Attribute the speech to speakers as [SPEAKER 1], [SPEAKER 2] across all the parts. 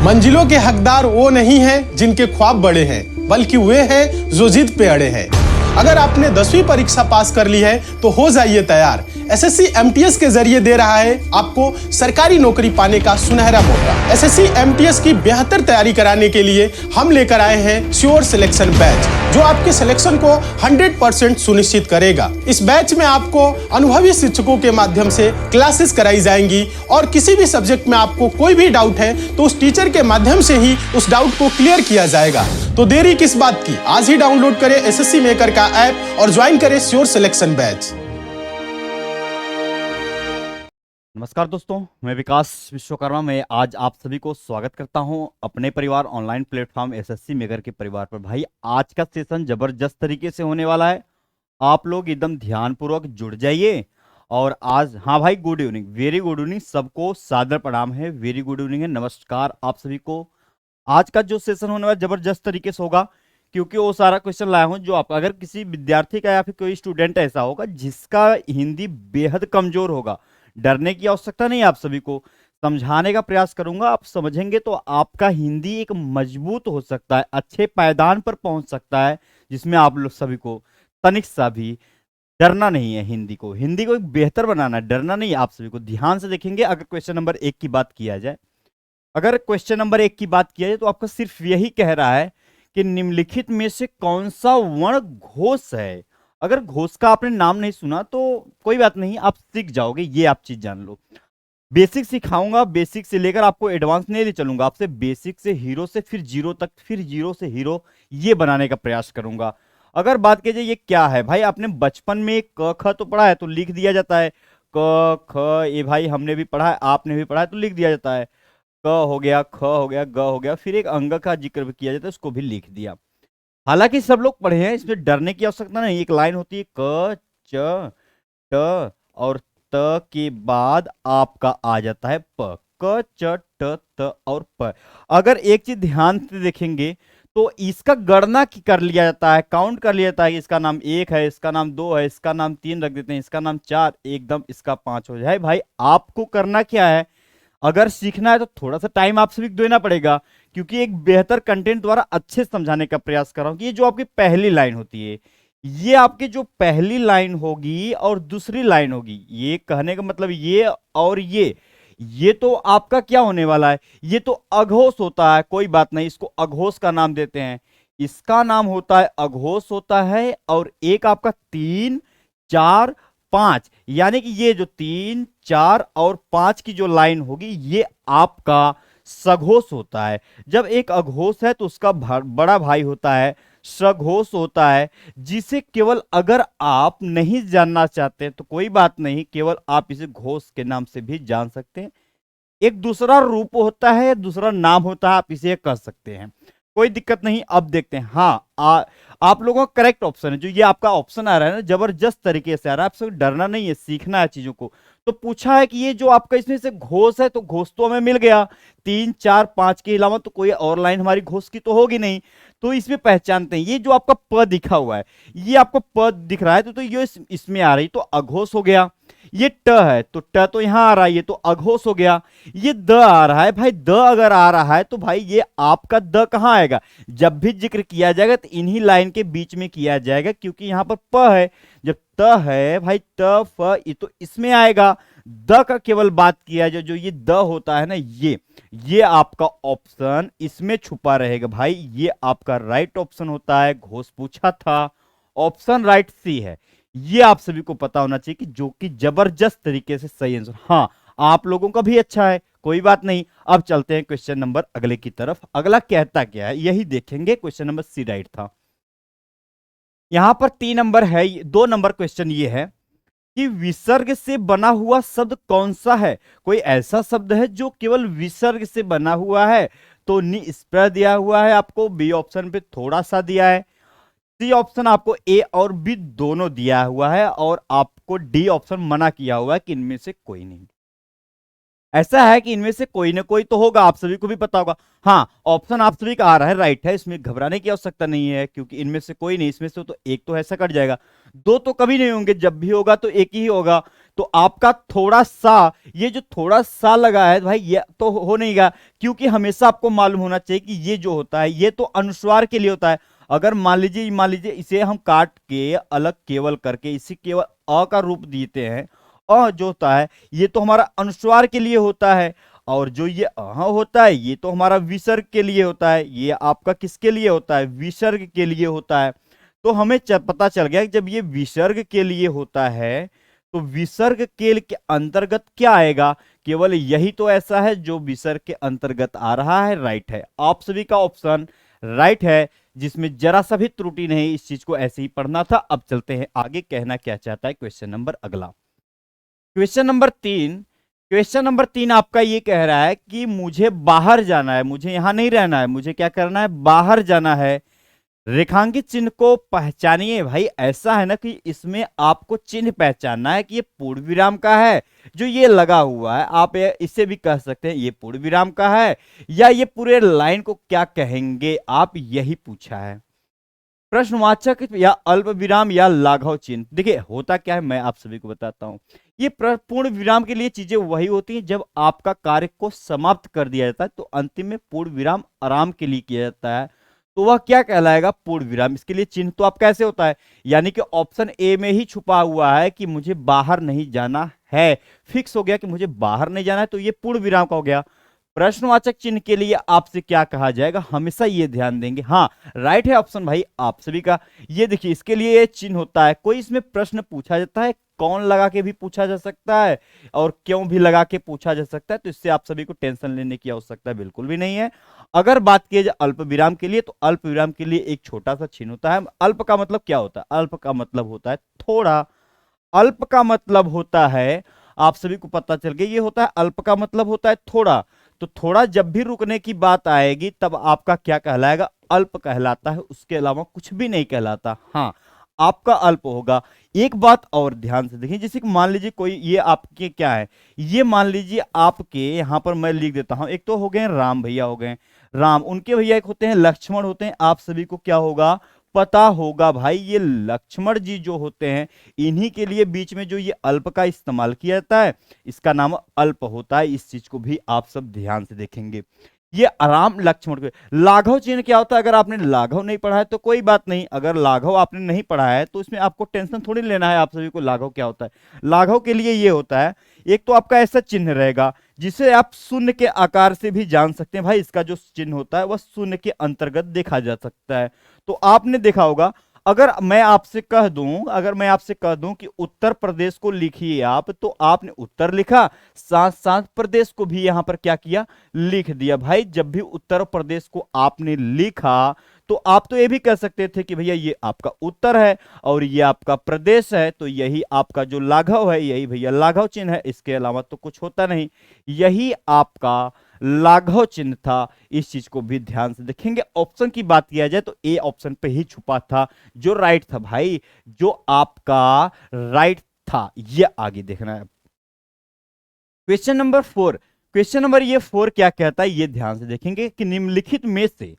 [SPEAKER 1] मंजिलों के हकदार वो नहीं हैं जिनके ख्वाब बड़े हैं, बल्कि वे हैं जो जिद पे अड़े हैं। अगर आपने 10वीं परीक्षा पास कर ली है तो हो जाइए तैयार। एसएससी एमटीएस के जरिए दे रहा है आपको सरकारी नौकरी पाने का सुनहरा मौका। एसएससी एमटीएस की बेहतर तैयारी कराने के लिए हम लेकर आए हैं श्योर सिलेक्शन बैच, जो आपके सिलेक्शन को 100% सुनिश्चित करेगा। इस बैच में आपको अनुभवी शिक्षकों के माध्यम से क्लासेस कराई जाएंगी और किसी भी सब्जेक्ट में आपको कोई भी डाउट है तो उस टीचर के माध्यम से ही उस डाउट को क्लियर किया जाएगा। तो देरी किस बात की, आज ही डाउनलोड करें एसएससी मेकर का ऐप और ज्वाइन करें श्योर सिलेक्शन बैच।
[SPEAKER 2] नमस्कार दोस्तों, मैं विकास विश्वकर्मा में आज आप सभी को स्वागत करता हूं अपने परिवार ऑनलाइन प्लेटफॉर्म एसएससी मेकर के परिवार पर। भाई आज का सेशन जबरदस्त तरीके से होने वाला है, आप लोग एकदम ध्यानपूर्वक जुड़ जाइए। और आज हाँ भाई, good evening, very good evening, सबको सादर प्रणाम है, वेरी गुड इवनिंग है, नमस्कार आप सभी को। आज का जो सेशन होने वाला जबरदस्त तरीके से होगा, क्योंकि वो सारा क्वेश्चन लाया हूं जो आप अगर किसी विद्यार्थी का या फिर कोई स्टूडेंट ऐसा होगा जिसका हिंदी बेहद कमजोर होगा, डरने की आवश्यकता नहीं है। आप सभी को समझाने का प्रयास करूंगा, आप समझेंगे तो आपका हिंदी एक मजबूत हो सकता है, अच्छे पायदान पर पहुंच सकता है, जिसमें आप लोग सभी को तनिक सा भी डरना नहीं है। हिंदी को एक बेहतर बनाना है, डरना नहीं है। आप सभी को ध्यान से देखेंगे। अगर क्वेश्चन नंबर 1 की बात किया जाए, तो आपका सिर्फ यही कह रहा है कि निम्नलिखित में से कौन सा वर्ण घोष है। अगर घोष का आपने नाम नहीं सुना तो कोई बात नहीं, आप सीख जाओगे, ये आप चीज जान लो। बेसिक सिखाऊंगा, बेसिक से लेकर आपको एडवांस नहीं ले चलूंगा, आपसे बेसिक से हीरो से फिर जीरो तक, फिर जीरो से हीरो, ये बनाने का प्रयास करूंगा। अगर बात कीजिए ये क्या है, भाई आपने बचपन में क ख तो पढ़ा है, तो लिख दिया जाता है क ख, ये भाई हमने भी पढ़ा है, आपने भी पढ़ा है, तो लिख दिया जाता है। क हो गया, ख हो गया, ग हो गया, फिर एक अंग का जिक्र भी किया जाता है, उसको भी लिख दिया। हालांकि सब लोग पढ़े हैं, इसमें डरने की आवश्यकता नहीं। एक लाइन होती है क च ट और त के बाद आपका आ जाता है प। क च ट त और प। अगर एक चीज ध्यान से देखेंगे तो इसका गणना कर लिया जाता है, काउंट कर लिया जाता है कि इसका नाम 1 है, इसका नाम 2 है, इसका नाम 3 रख देते हैं, इसका नाम 4, एकदम इसका 5 हो जाए। भाई आपको करना क्या है, अगर सीखना है तो थोड़ा सा टाइम आप सभी को देना पड़ेगा, क्योंकि एक बेहतर कंटेंट द्वारा अच्छे से समझाने का प्रयास कर रहा हूं। कि ये जो आपकी पहली लाइन होती है, ये आपकी जो पहली लाइन होगी और दूसरी लाइन होगी, ये कहने का मतलब ये और ये तो आपका क्या होने वाला है, ये तो अघोष होता है। कोई बात नहीं, इसको अघोष का नाम देते हैं, इसका नाम होता है अघोष होता है। और एक आपका 3 4 5, यानी कि ये जो 3 4 और 5 की जो लाइन होगी, ये आपका सघोष होता है। जब एक अघोष है तो उसका बड़ा भाई होता है सघोष होता है, जिसे केवल अगर आप नहीं जानना चाहते तो कोई बात नहीं, केवल आप इसे घोष के नाम से भी जान सकते हैं। एक दूसरा रूप होता है, दूसरा नाम होता है, आप इसे कह सकते हैं, कोई दिक्कत नहीं। अब देखते हैं, हाँ आप लोगों का करेक्ट ऑप्शन है, जो ये आपका ऑप्शन आ रहा है ना, जबरदस्त तरीके से आ रहा है। आपसे डरना नहीं है, सीखना है चीजों को। तो पूछा है कि ये जो आपका इसमें से घोष है, तो घोष तो हमें मिल गया, 3 4 5 के अलावा तो कोई और लाइन हमारी घोष की तो होगी नहीं। तो इसमें पहचानते हैं, ये जो आपका प दिखा हुआ है, ये आपको प दिख रहा है, तो ये इसमें आ रही, तो अघोष हो गया। ये ट है तो ट तो यहां आ रहा है, ये तो अघोष हो गया। ये द आ रहा है, भाई द अगर आ रहा है तो भाई ये आपका द कहां आएगा, जब भी जिक्र किया जाएगा तो इन्हीं लाइन के बीच में किया जाएगा, क्योंकि यहां पर प है। जब त है भाई, त फ, ये तो इसमें आएगा। द का केवल बात किया जाए, जो ये द होता है ना, ये आपका ऑप्शन इसमें छुपा रहेगा। भाई ये आपका राइट ऑप्शन होता है, घोष पूछा था, ऑप्शन राइट सी है। ये आप सभी को पता होना चाहिए कि जो कि जबरदस्त तरीके से सही आंसर। हाँ, आप लोगों का भी अच्छा है, कोई बात नहीं। अब चलते हैं क्वेश्चन नंबर अगले की तरफ। अगला कहता क्या है, यही देखेंगे। क्वेश्चन नंबर सी राइट था। यहां पर 3 नंबर है, 2 नंबर क्वेश्चन ये है कि विसर्ग से बना हुआ शब्द कौन सा है। कोई ऐसा शब्द है जो केवल विसर्ग से बना हुआ है, तो निष्प्रय दिया हुआ है आपको, बी ऑप्शन पे थोड़ा सा दिया है, सी ऑप्शन आपको ए और बी दोनों दिया हुआ है, और आपको डी ऑप्शन मना किया हुआ है कि इनमें से कोई नहीं। ऐसा है कि इनमें से कोई ना कोई तो होगा, आप सभी को भी पता होगा। हाँ, ऑप्शन आप सभी का आ रहा है, राइट है, इसमें घबराने की आवश्यकता नहीं है, क्योंकि इनमें से कोई नहीं, इसमें से तो एक तो ऐसा कट जाएगा, दो तो कभी नहीं होंगे, जब भी होगा तो एक ही होगा। तो आपका थोड़ा सा, ये जो थोड़ा सा लगा है भाई, ये तो हो नहीं गा, क्योंकि हमेशा आपको मालूम होना चाहिए कि ये जो होता है ये तो अनुस्वार के लिए होता है। अगर मान लीजिए इसे हम काट के अलग केवल करके इसे केवल अ का रूप देते हैं, अ जो होता है ये तो हमारा अनुस्वार के लिए होता है, और जो ये अह होता है ये तो हमारा विसर्ग के लिए होता है। ये आपका किसके लिए होता है? विसर्ग के लिए होता है। तो हमें पता चल गया कि जब ये विसर्ग के लिए होता है तो विसर्ग के अंतर्गत क्या आएगा? केवल यही तो ऐसा है जो विसर्ग के अंतर्गत आ रहा है, राइट है। आप सभी का ऑप्शन राइट है, जिसमें जरा सा भी त्रुटि नहीं, इस चीज को ऐसे ही पढ़ना था। अब चलते हैं आगे, कहना क्या चाहता है क्वेश्चन नंबर अगला। क्वेश्चन नंबर 3 आपका ये कह रहा है कि मुझे बाहर जाना है, मुझे यहां नहीं रहना है, मुझे क्या करना है? बाहर जाना है। रेखांकित चिन्ह को पहचानिए। भाई ऐसा है ना कि इसमें आपको चिन्ह पहचानना है कि ये पूर्ण विराम का है, जो ये लगा हुआ है, आप इसे भी कह सकते हैं ये पूर्ण विराम का है, या ये पूरे लाइन को क्या कहेंगे आप, यही पूछा है। प्रश्नवाचक या अल्प विराम या लाघव चिन्ह। देखिए होता क्या है, मैं आप सभी को बताता हूं। ये पूर्ण विराम के लिए चीजें वही होती हैं जब आपका कार्य को समाप्त कर दिया जाता है, तो अंतिम में पूर्ण विराम आराम के लिए किया जाता है, तो वह क्या कहलाएगा? पूर्ण विराम। इसके लिए चिन्ह तो आप कैसे होता है, यानी कि ऑप्शन ए में ही छुपा हुआ है कि मुझे बाहर नहीं जाना है, फिक्स हो गया कि मुझे बाहर नहीं जाना है, तो ये पूर्ण विराम का हो गया। प्रश्नवाचक चिन्ह के लिए आपसे क्या कहा जाएगा, हमेशा ये ध्यान देंगे। हाँ, राइट है ऑप्शन भाई आप सभी का। ये देखिए इसके लिए ये चिन्ह होता है, कोई इसमें प्रश्न पूछा जाता है, कौन लगा के भी पूछा जा सकता है और क्यों भी लगा के पूछा जा सकता है, तो इससे आप सभी को टेंशन लेने की आवश्यकता बिल्कुल भी नहीं है। अगर बात की जाए अल्प विराम के लिए, तो अल्प विराम के लिए एक छोटा सा चिन्ह होता है। अल्प का मतलब क्या होता है? अल्प का मतलब होता है थोड़ा। अल्प का मतलब होता है, आप सभी को पता चल गया, ये होता है अल्प का मतलब होता है थोड़ा। तो थोड़ा जब भी रुकने की बात आएगी तब आपका क्या कहलाएगा? अल्प कहलाता है, उसके अलावा कुछ भी नहीं कहलाता। हाँ, आपका अल्प होगा। एक बात और ध्यान से देखिए, जैसे कि मान लीजिए कोई, ये आपके क्या है, ये मान लीजिए आपके यहां पर मैं लिख देता हूं, एक तो हो गए राम भैया, हो गए राम, उनके भैया एक होते हैं लक्ष्मण होते हैं, आप सभी को क्या होगा? पता होगा भाई। ये लक्ष्मण जी जो होते हैं, इन्हीं के लिए बीच में जो ये अल्प का इस्तेमाल किया जाता है, इसका नाम अल्प होता है। इस चीज को भी आप सब ध्यान से देखेंगे। ये आराम लक्ष्मण के। लाघव चिन्ह क्या होता है? अगर आपने लाघव नहीं पढ़ा है तो कोई बात नहीं, अगर लाघव आपने नहीं पढ़ा है तो इसमें आपको टेंशन थोड़ी लेना है। आप सभी को लाघव क्या होता है? लाघव के लिए ये होता है, एक तो आपका ऐसा चिन्ह रहेगा जिसे आप शून्य के आकार से भी जान सकते हैं। भाई इसका जो चिन्ह होता है वह शून्य के अंतर्गत देखा जा सकता है। तो आपने देखा होगा, अगर मैं आपसे कह दूं कि उत्तर प्रदेश को लिखिए आप, तो आपने उत्तर लिखा, साथ साथ प्रदेश को भी यहां पर क्या किया? लिख दिया। भाई जब भी उत्तर प्रदेश को आपने लिखा तो आप तो ये भी कह सकते थे कि भैया ये आपका उत्तर है और ये आपका प्रदेश है, तो यही आपका जो लाघव है, यही भैया लाघव चिन्ह है, इसके अलावा तो कुछ होता नहीं। यही आपका लाघव चिन्ह था। इस चीज को भी ध्यान से देखेंगे। ऑप्शन की बात किया जाए तो ए ऑप्शन पे ही छुपा था, जो राइट था भाई, जो आपका राइट था। ये आगे देखना है। क्वेश्चन नंबर ये 4 क्या कहता है, ये ध्यान से देखेंगे कि निम्नलिखित में से,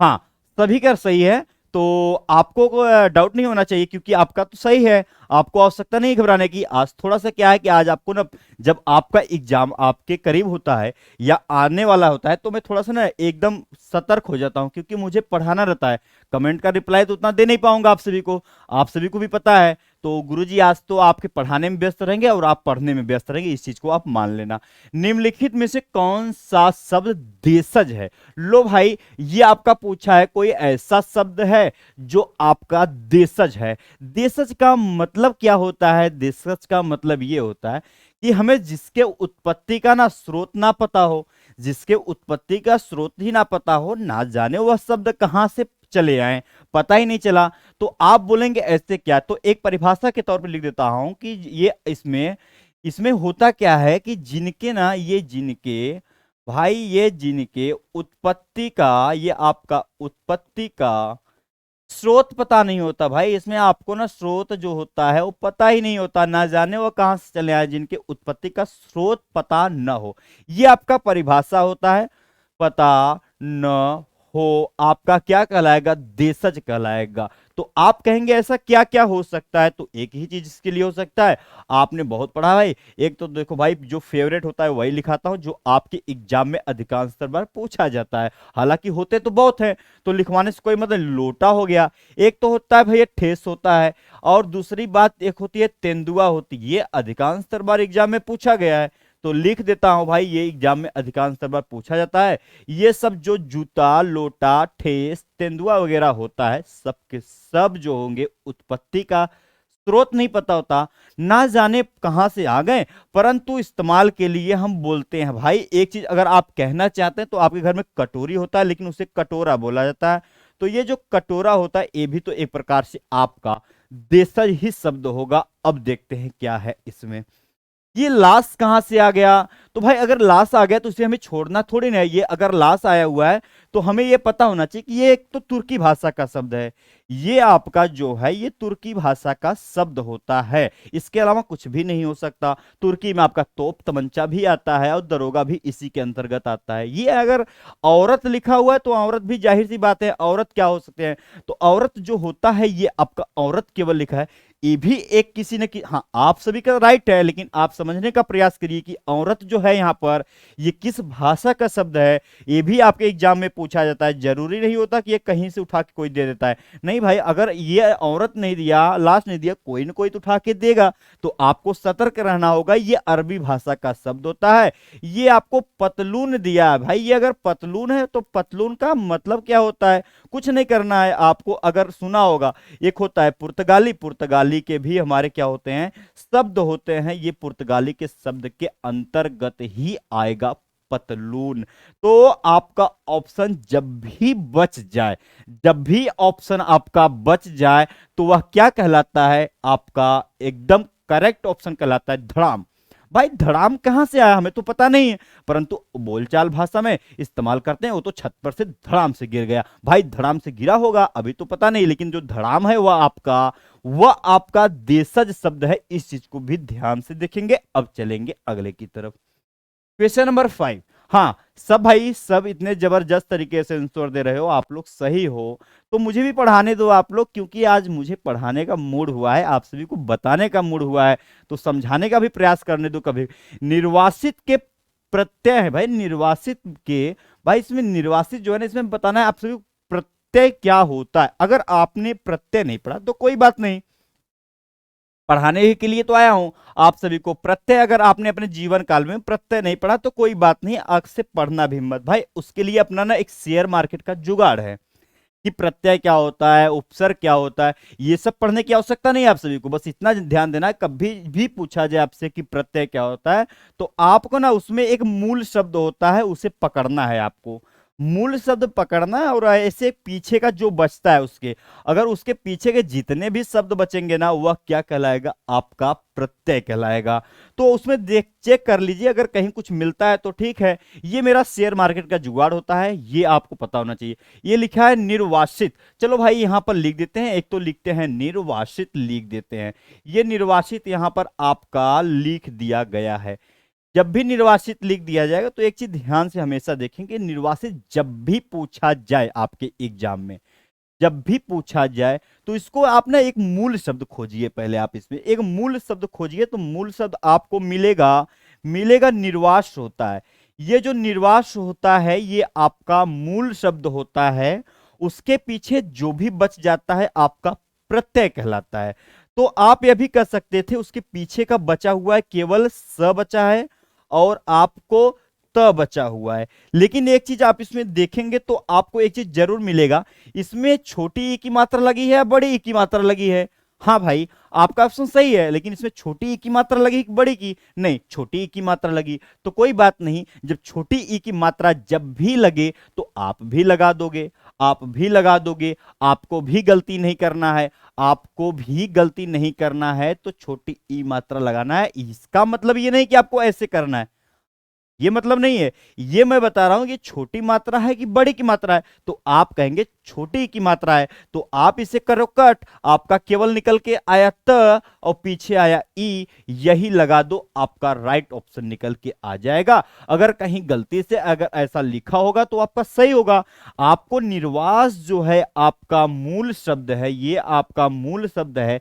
[SPEAKER 2] हाँ सभी का सही है, तो आपको डाउट नहीं होना चाहिए क्योंकि आपका तो सही है, आपको आवश्यकता नहीं घबराने की। आज थोड़ा सा क्या है कि आज आपको ना, जब आपका एग्जाम आपके करीब होता है या आने वाला होता है, तो मैं थोड़ा सा ना एकदम सतर्क हो जाता हूं, क्योंकि मुझे पढ़ाना रहता है। कमेंट का रिप्लाई तो उतना दे नहीं पाऊंगा आप सभी को भी पता है। तो गुरुजी आज तो आपके पढ़ाने में व्यस्त रहेंगे और आप पढ़ने में व्यस्त रहेंगे, इस चीज को आप मान लेना। निम्नलिखित में से कौन सा शब्द देशज है? लो भाई, ये आपका पूछा है, कोई ऐसा शब्द है जो आपका देशज है। देशज का मतलब क्या होता है? देशज का मतलब ये होता है कि हमें जिसके उत्पत्ति का ना स्रोत ना पता हो, जिसके उत्पत्ति का स्रोत ही ना पता हो, ना जाने वह शब्द कहां से चले आए, पता ही नहीं चला, तो आप बोलेंगे ऐसे क्या? तो एक परिभाषा के तौर पे लिख देता हूं कि ये इसमें इसमें होता क्या है कि जिनके ना, ये जिनके भाई, ये जिनके उत्पत्ति का, ये आपका उत्पत्ति का स्रोत पता नहीं होता भाई, इसमें आपको ना स्रोत जो होता है वो पता ही नहीं होता, ना जाने वो कहां से चले आए, जिनके उत्पत्ति का स्रोत पता न हो, ये आपका परिभाषा होता है। पता न हो आपका क्या कहलाएगा, देशज कहलाएगा। तो आप कहेंगे ऐसा क्या क्या हो सकता है, तो एक ही चीज इसके लिए हो सकता है, आपने बहुत पढ़ा भाई। एक तो देखो भाई, जो फेवरेट होता है वही लिखाता हूं, जो आपके एग्जाम में अधिकांश बार पूछा जाता है, हालांकि होते तो बहुत है, तो लिखवाने से कोई मतलब, लोटा हो गया, एक तो होता है भैया ठेस होता है, और दूसरी बात एक होती है तेंदुआ होती है, ये अधिकांश बार एग्जाम में पूछा गया है, तो लिख देता हूं भाई, ये एग्जाम में अधिकांश बार पूछा जाता है। ये सब जो जूता, लोटा, ठेस, तेंदुआ वगैरह होता है, सब के सब जो होंगे उत्पत्ति का स्रोत नहीं पता होता, ना जाने कहां से आ गए, परंतु इस्तेमाल के लिए हम बोलते हैं भाई। एक चीज अगर आप कहना चाहते हैं तो आपके घर में कटोरी होता है, लेकिन उसे कटोरा बोला जाता है, तो ये जो कटोरा होता है ये भी तो एक प्रकार से आपका देशज ही शब्द होगा। अब देखते हैं क्या है इसमें। ये लाश कहां से आ गया, तो भाई अगर लाश आ गया तो उसे हमें छोड़ना थोड़ी ना है, ये अगर लाश आया हुआ है तो हमें ये पता होना चाहिए कि ये एक तो तुर्की भाषा का शब्द है, ये आपका जो है ये तुर्की भाषा का शब्द होता है, इसके अलावा कुछ भी नहीं हो सकता। तुर्की में आपका तोप तमंचा भी आता है और दरोगा भी इसी के अंतर्गत आता है। ये अगर औरत लिखा हुआ है तो औरत भी जाहिर सी बात है, औरत क्या हो सकते हैं, तो औरत जो होता है ये आपका औरत केवल लिखा है, ये भी एक किसी ने हाँ आप सभी का राइट है, लेकिन आप समझने का प्रयास करिए कि औरत जो है यहाँ पर ये किस भाषा का शब्द है, ये भी आपके एग्जाम में पूछा जाता है। जरूरी नहीं होता कि ये कहीं से उठा के कोई दे देता है, नहीं भाई, अगर ये औरत नहीं दिया, लाश नहीं दिया, कोई ना कोई तो उठा के देगा, तो आपको सतर्क रहना होगा। ये अरबी भाषा का शब्द होता है। ये आपको पतलून दिया है भाई, ये अगर पतलून है तो पतलून का मतलब क्या होता है, कुछ नहीं करना है आपको, अगर सुना होगा एक होता है पुर्तगाली, पुर्तगाली के भी हमारे क्या होते हैं शब्द होते हैं, ये पुर्तगाली के शब्द के अंतर्गत ही आएगा पतलून। तो आपका ऑप्शन जब भी बच जाए, जब भी ऑप्शन आपका बच जाए तो वह क्या कहलाता है, आपका एकदम करेक्ट ऑप्शन कहलाता है धड़ाम। भाई धड़ाम कहां से आया हमें तो पता नहीं है, परंतु बोलचाल भाषा में इस्तेमाल करते हैं, वो तो छत पर से धड़ाम से गिर गया। भाई धड़ाम से गिरा होगा अभी तो पता नहीं, लेकिन जो धड़ाम है वह आपका देशज शब्द है। इस चीज को भी ध्यान से देखेंगे। अब चलेंगे अगले की तरफ। Question number 5। हाँ सब भाई सब इतने जबरदस्त तरीके से आंसर दे रहे हो, आप लोग सही हो, तो मुझे भी पढ़ाने दो आप लोग, क्योंकि आज मुझे पढ़ाने का मूड हुआ है, आप सभी को बताने का मूड हुआ है, तो समझाने का भी प्रयास करने दो कभी। निर्वासित के प्रत्यय है भाई, निर्वासित के, भाई इसमें निर्वासित जो है ना, इसमें बताना है आप सभी को प्रत्यय क्या होता है। अगर आपने प्रत्यय नहीं पढ़ा तो कोई बात नहीं, पढ़ाने ही के लिए तो आया हूं आप सभी को। प्रत्यय अगर आपने अपने जीवन काल में प्रत्यय नहीं पढ़ा तो कोई बात नहीं, आग से पढ़ना भी मत भाई। उसके लिए अपना ना एक शेयर मार्केट का जुगाड़ है कि प्रत्यय क्या होता है, उपसर्ग क्या होता है, ये सब पढ़ने की आवश्यकता नहीं है आप सभी को। बस इतना ध्यान देना है, कभी भी पूछा जाए आपसे कि प्रत्यय क्या होता है, तो आपको ना उसमें एक मूल शब्द होता है, उसे पकड़ना है आपको, मूल शब्द पकड़ना है, और ऐसे पीछे का जो बचता है उसके, अगर उसके पीछे के जितने भी शब्द बचेंगे ना, वह क्या कहलाएगा, आपका प्रत्यय कहलाएगा। तो उसमें देख चेक कर लीजिए, अगर कहीं कुछ मिलता है तो ठीक है। ये मेरा शेयर मार्केट का जुगाड़ होता है, ये आपको पता होना चाहिए। ये लिखा है निर्वासित, चलो भाई यहां पर लिख देते हैं, एक तो लिखते हैं निर्वासित, लिख देते हैं। ये निर्वासित यहां पर आपका लिख दिया गया है। जब भी निर्वासित लिख दिया जाएगा तो एक चीज ध्यान से हमेशा देखेंगे, निर्वासित जब भी पूछा जाए आपके एग्जाम में, जब भी पूछा जाए तो इसको आप ना एक मूल शब्द खोजिए। पहले आप इसमें एक मूल शब्द खोजिए, तो मूल शब्द आपको मिलेगा निर्वास होता है। ये जो निर्वास होता है ये आपका मूल शब्द होता है, उसके पीछे जो भी बच जाता है आपका प्रत्यय कहलाता है। तो आप यह भी कर सकते थे, उसके पीछे का बचा हुआ है केवल स बचा है और आपको त बचा हुआ है। लेकिन एक चीज आप इसमें देखेंगे तो आपको एक चीज जरूर मिलेगा, इसमें छोटी ई की मात्रा लगी है या बड़ी ई की मात्रा लगी है। हाँ भाई आपका ऑप्शन सही है, लेकिन इसमें छोटी ई की मात्रा लगी कि बड़ी की, नहीं छोटी ई की मात्रा लगी, तो कोई बात नहीं। जब छोटी ई की मात्रा जब भी लगे तो आप भी लगा दोगे, आप भी लगा दोगे, आपको भी गलती नहीं करना है, आपको भी गलती नहीं करना है, तो छोटी ई मात्रा लगाना है। इसका मतलब ये नहीं कि आपको ऐसे करना है, ये मतलब नहीं है। ये मैं बता रहा हूं कि छोटी मात्रा है कि बड़ी की मात्रा है, तो आप कहेंगे छोटी की मात्रा है, तो आप इसे करो कट, आपका केवल निकल के आया त और पीछे आया ई, यही लगा दो, आपका राइट ऑप्शन निकल के आ जाएगा। अगर कहीं गलती से अगर ऐसा लिखा होगा तो आपका सही होगा। आपको निर्वास जो है आपका मूल शब्द है, ये आपका मूल शब्द है,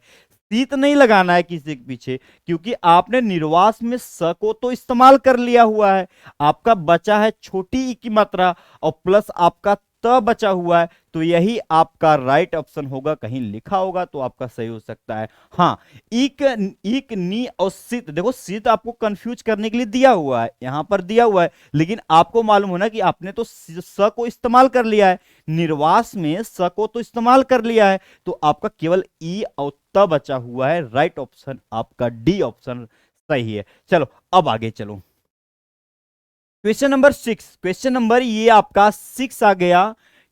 [SPEAKER 2] शीत नहीं लगाना है किसी के पीछे, क्योंकि आपने निर्वास में स को तो इस्तेमाल कर लिया हुआ है। आपका बचा है छोटी ई की मात्रा और प्लस आपका त बचा हुआ है, तो यही आपका राइट ऑप्शन होगा। कहीं लिखा होगा तो आपका सही हो सकता है। हाँ, इक इक नी और शीत, देखो शीत आपको कंफ्यूज करने के लिए दिया हुआ है, यहां पर दिया हुआ है, लेकिन आपको मालूम होना कि आपने तो स को इस्तेमाल कर लिया है, निर्वास में स को तो इस्तेमाल कर लिया है, तो आपका केवल ई और त बचा हुआ है। राइट ऑप्शन आपका डी ऑप्शन सही है। चलो अब आगे चलो, क्वेश्चन नंबर 6। क्वेश्चन नंबर ये आपका 6 आ गया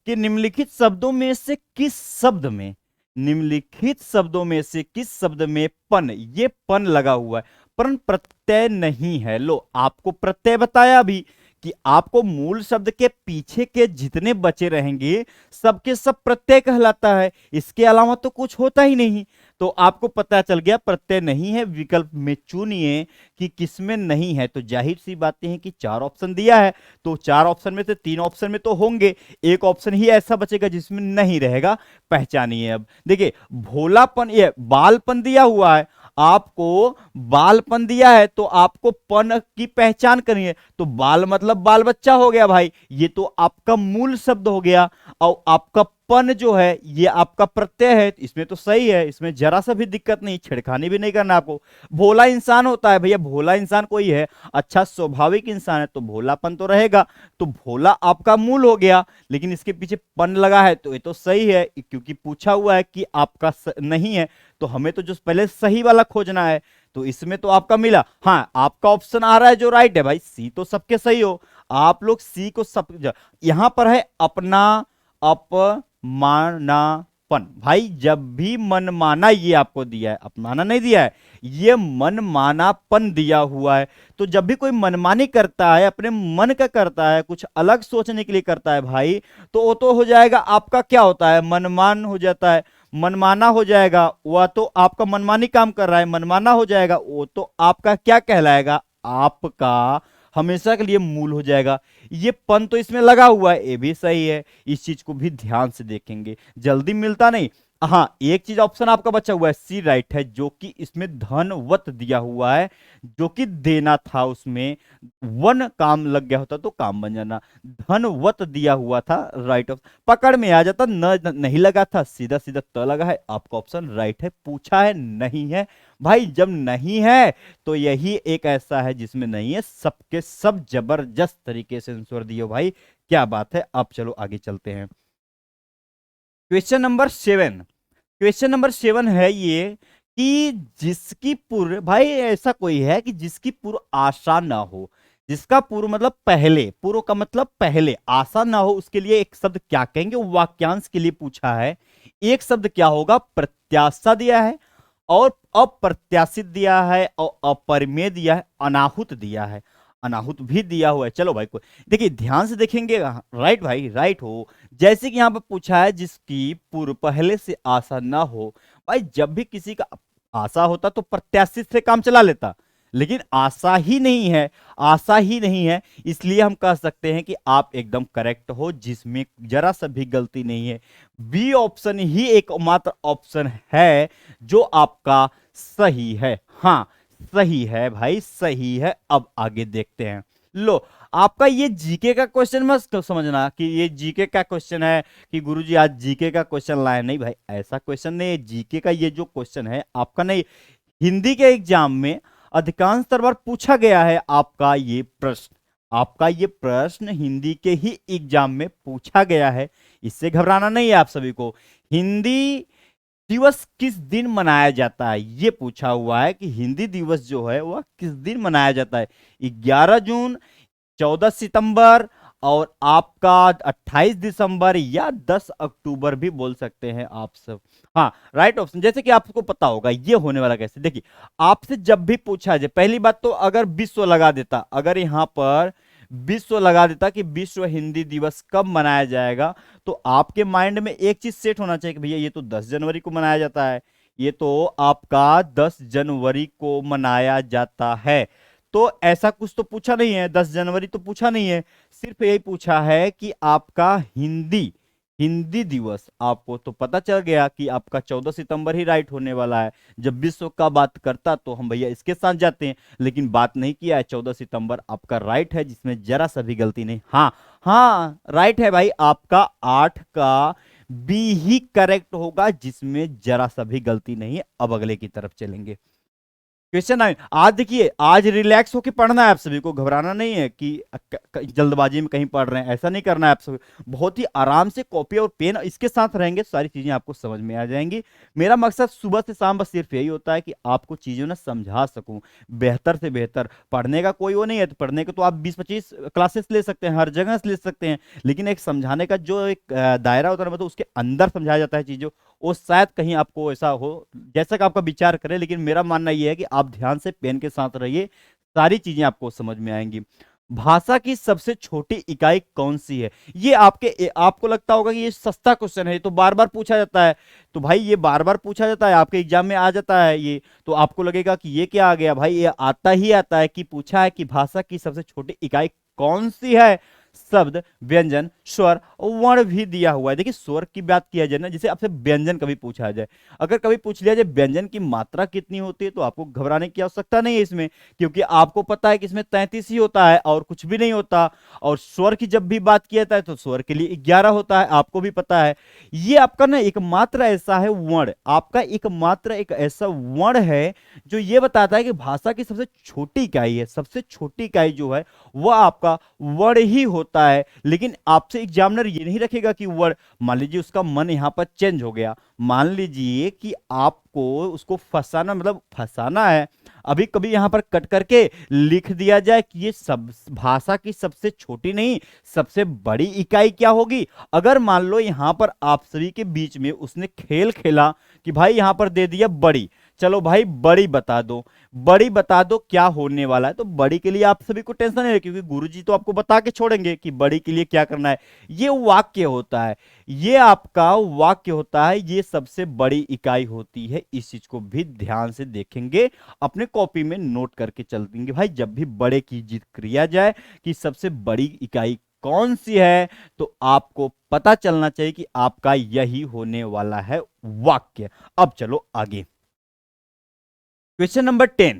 [SPEAKER 2] कि निम्नलिखित शब्दों में से किस शब्द में, निम्नलिखित शब्दों में से किस शब्द में पन, ये पन लगा हुआ है, पर प्रत्यय नहीं है। लो आपको प्रत्यय बताया अभी कि आपको मूल शब्द के पीछे के जितने बचे रहेंगे सबके सब प्रत्यय कहलाता है, इसके अलावा तो कुछ होता ही नहीं। तो आपको पता चल गया प्रत्यय नहीं है। विकल्प में चुनिए कि किसमें नहीं है, तो जाहिर सी बातें हैं कि 4 ऑप्शन दिया है, तो 4 ऑप्शन में से 3 ऑप्शन में तो होंगे, एक ऑप्शन ही ऐसा बचेगा जिसमें नहीं रहेगा। पहचानिए। अब देखिए भोलापन, ये बालपन दिया हुआ है, आपको बालपन दिया है तो आपको पन की पहचान करनी है, तो बाल मतलब बाल बच्चा हो गया भाई, ये तो आपका मूल शब्द हो गया। और आपका पन जो है ये आपका प्रत्यय है, इसमें तो सही है, इसमें जरा सा भी दिक्कत नहीं, छेड़खानी भी नहीं करना आपको। भोला इंसान होता है भैया, भोला इंसान कोई है, अच्छा स्वाभाविक इंसान है, तो भोलापन तो रहेगा, तो भोला आपका मूल हो गया, लेकिन इसके पीछे पन लगा है तो ये तो सही है, क्योंकि पूछा हुआ है कि आपका नहीं है, तो हमें तो जो पहले सही वाला खोजना है, तो इसमें तो आपका मिला। हाँ, आपका ऑप्शन आ रहा है जो राइट है भाई, सी तो सबके सही हो, आप लोग सी को सब, यहां पर है अपना अपमानापन, भाई जब भी मनमाना, ये आपको दिया है, अपमाना नहीं दिया है, ये मनमानापन दिया हुआ है। तो जब भी कोई मनमानी करता है, अपने मन का करता है, कुछ अलग सोचने के लिए करता है भाई, तो वो तो हो जाएगा आपका क्या होता है, मनमान हो जाता है, मनमाना हो जाएगा। वह तो आपका मनमानी काम कर रहा है, मनमाना हो जाएगा, वो तो आपका क्या कहलाएगा, आपका हमेशा के लिए मूल हो जाएगा। ये पन तो इसमें लगा हुआ है, ये भी सही है, इस चीज को भी ध्यान से देखेंगे, जल्दी मिलता नहीं। हाँ, एक चीज ऑप्शन आपका बचा हुआ है, सी राइट है, जो कि इसमें धनवत दिया हुआ है, जो कि देना था, उसमें वन काम लग गया होता तो काम बन जाना, धनवत दिया हुआ था, राइट ऑप्शन पकड़ में आ जाता, नहीं लगा था, सीधा सीधा त लगा है, आपका ऑप्शन राइट है। पूछा है नहीं है भाई, जब नहीं है तो यही एक ऐसा है जिसमें नहीं है, सबके सब जबरदस्त तरीके से आंसर दियो भाई, क्या बात है। अब चलो आगे चलते हैं, क्वेश्चन नंबर 7। क्वेश्चन नंबर 7 है ये कि जिसकी पूर्व, भाई ऐसा कोई है कि जिसकी पूर्व आशा ना हो, जिसका पूर्व मतलब पहले, पूर्व का मतलब पहले, आशा ना हो, उसके लिए एक शब्द क्या कहेंगे, वाक्यांश के लिए पूछा है। एक शब्द क्या होगा, प्रत्याशा दिया है, और अप्रत्याशित दिया है, और अपरिमेय दिया है, अनाहुत दिया है, अनाहुत भी दिया हुआ है। चलो भाई को देखिए ध्यान से देखेंगे, राइट भाई, राइट हो। जैसे कि यहां पर पूछा है जिसकी पूर्व पहले से आशा ना हो, भाई जब भी किसी का आशा होता तो प्रत्याशित से काम चला लेता, लेकिन आशा ही नहीं है, आशा ही नहीं है, इसलिए हम कह सकते हैं कि आप एकदम करेक्ट हो, जिसमें जरा सा भी गलती नहीं है। बी ऑप्शन ही एकमात्र ऑप्शन है जो आपका सही है। हाँ सही है भाई, सही है। अब आगे देखते हैं। लो आपका ये जीके का क्वेश्चन मत समझना कि ये जीके का क्वेश्चन है कि गुरुजी आज जीके का क्वेश्चन लाए, नहीं भाई ऐसा क्वेश्चन नहीं है। जीके का ये जो क्वेश्चन है आपका नहीं, हिंदी के एग्जाम में अधिकांश बार पूछा गया है आपका ये प्रश्न, आपका ये प्रश्न हिंदी के ही एग्जाम में पूछा गया है, इससे घबराना नहीं है आप सभी को। हिंदी दिवस किस दिन मनाया जाता है, ये पूछा हुआ है कि हिंदी दिवस जो है वह किस दिन मनाया जाता है। 11 जून, 14 सितंबर, और आपका 28 दिसंबर या 10 अक्टूबर भी बोल सकते हैं आप सब। हाँ, राइट ऑप्शन। जैसे कि आपको पता होगा ये होने वाला कैसे, देखिए आपसे जब भी पूछा जाए, पहली बात तो अगर विश्व लगा देता, अगर यहां पर विश्व लगा देता कि विश्व हिंदी दिवस कब मनाया जाएगा, तो आपके माइंड में एक चीज सेट होना चाहिए कि भैया ये तो 10 जनवरी को मनाया जाता है, ये तो आपका 10 जनवरी को मनाया जाता है। तो ऐसा कुछ तो पूछा नहीं है, 10 जनवरी तो पूछा नहीं है, सिर्फ यही पूछा है कि आपका हिंदी हिंदी दिवस। आपको तो पता चल गया कि आपका 14 सितंबर ही राइट होने वाला है। जब विश्व का बात करता तो हम भैया इसके साथ जाते हैं, लेकिन बात नहीं किया है, 14 सितंबर आपका राइट है, जिसमें जरा सा भी गलती नहीं। हाँ हाँ राइट है भाई, आपका 8 का बी ही करेक्ट होगा, जिसमें जरा सा भी गलती नहीं। अब अगले की तरफ चलेंगे। क्वेश्चन 9। आज देखिए, आज रिलैक्स होके पढ़ना है आप सभी को, घबराना नहीं है कि जल्दबाजी में कहीं पढ़ रहे हैं, ऐसा नहीं करना है आप सभी। बहुत ही आराम से कॉपी और पेन इसके साथ रहेंगे, सारी चीजें आपको समझ में आ जाएंगी। मेरा मकसद सुबह से शाम बस सिर्फ यही होता है कि आपको चीजों ना समझा सकूं बेहतर से बेहतर। पढ़ने का कोई वो नहीं है, तो पढ़ने के तो आप 20-25 क्लासेस ले सकते हैं, हर जगह से ले सकते हैं, लेकिन एक समझाने का जो एक दायरा होता है, मतलब उसके अंदर समझाया जाता है चीजों, वो शायद कहीं आपको ऐसा हो जैसा कि आपका विचार करे। लेकिन मेरा मानना यह है कि आप ध्यान से पेन के साथ रहिए, सारी चीजें आपको समझ में आएंगी। भाषा की सबसे छोटी इकाई कौन सी है? ये आपको लगता होगा कि ये सस्ता क्वेश्चन है, ये तो बार बार पूछा जाता है। तो भाई ये बार बार पूछा जाता है, आपके एग्जाम में आ जाता है ये, तो आपको लगेगा कि ये क्या आ गया। भाई ये आता ही आता है कि पूछा है कि भाषा की सबसे छोटी इकाई कौन सी है। शब्द, व्यंजन, स्वर, वर्ण भी दिया हुआ है। देखिए स्वर की बात किया जाए ना, जैसे आपसे व्यंजन कभी पूछा जाए, अगर कभी पूछ लिया जाए व्यंजन की मात्रा कितनी होती है, तो आपको घबराने की आवश्यकता नहीं है इसमें, क्योंकि आपको पता है कि इसमें 33 ही होता है और कुछ भी नहीं होता। और स्वर की जब भी बात किया जाता है तो स्वर के लिए 11 होता है, आपको भी पता है। ये आपका ना एकमात्र ऐसा है वर्ण, आपका एकमात्र एक ऐसा वर्ण है जो ये बताता है कि भाषा की सबसे छोटी इकाई है। सबसे छोटी इकाई जो है वह आपका वर्ण ही होता है। लेकिन आपसे एग्जामिनर ये नहीं रखेगा कि वर्ण, मान लीजिए उसका मन यहां पर चेंज हो गया, मान लीजिए कि आपको उसको फंसाना, मतलब फंसाना है, अभी कभी यहां पर कट करके लिख दिया जाए कि ये सब भाषा की सबसे छोटी नहीं सबसे बड़ी इकाई क्या होगी। अगर मान लो यहां पर आप सभी के बीच में उसने खेल खेला कि भाई यहां पर दे दिया बड़ी, चलो भाई बड़ी बता दो, बड़ी बता दो क्या होने वाला है। तो बड़ी के लिए आप सभी को टेंशन नहीं है, क्योंकि गुरुजी तो आपको बता के छोड़ेंगे कि बड़ी के लिए क्या करना है। ये वाक्य होता है, ये आपका वाक्य होता है, ये सबसे बड़ी इकाई होती है। इस चीज को भी ध्यान से देखेंगे, अपने कॉपी में नोट करके चल देंगे। भाई जब भी बड़े की जिक्र किया जाए कि सबसे बड़ी इकाई कौन सी है, तो आपको पता चलना चाहिए कि आपका यही होने वाला है वाक्य। अब चलो आगे, क्वेश्चन नंबर 10।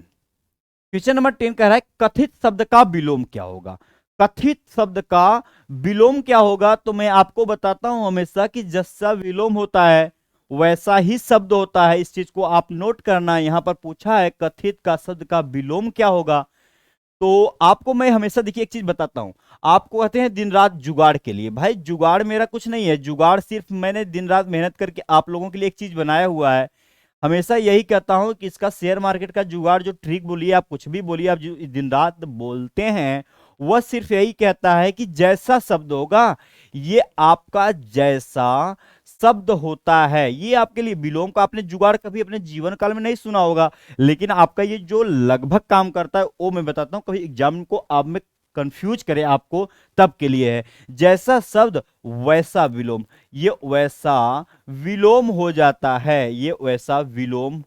[SPEAKER 2] क्वेश्चन नंबर 10 कह रहा है कथित शब्द का विलोम क्या होगा। कथित शब्द का विलोम क्या होगा, तो मैं आपको बताता हूं हमेशा कि जैसा विलोम होता है वैसा ही शब्द होता है। इस चीज को आप नोट करना। यहां पर पूछा है कथित का शब्द का विलोम क्या होगा, तो आपको मैं हमेशा देखिए एक चीज बताता हूं। आपको कहते हैं दिन रात जुगाड़ के लिए, भाई जुगाड़ मेरा कुछ नहीं है, जुगाड़ सिर्फ मैंने दिन रात मेहनत करके आप लोगों के लिए एक चीज बनाया हुआ है। हमेशा यही कहता हूं कि इसका शेयर मार्केट का जुगाड़, जो ट्रिक बोलिए आप, कुछ भी बोलिए आप, जो दिन रात बोलते हैं, वह सिर्फ यही कहता है कि जैसा शब्द होगा, ये आपका जैसा शब्द होता है, ये आपके लिए विलोम का आपने जुगाड़ कभी अपने जीवन काल में नहीं सुना होगा, लेकिन आपका ये जो लगभग काम करता है वो मैं बताता हूं। कभी एग्जाम को आप में कंफ्यूज करे आपको, तब के लिए है। जैसा शब्द वैसा विलोम, ये वैसा विलोम हो जाता है, ये वैसा विलोम,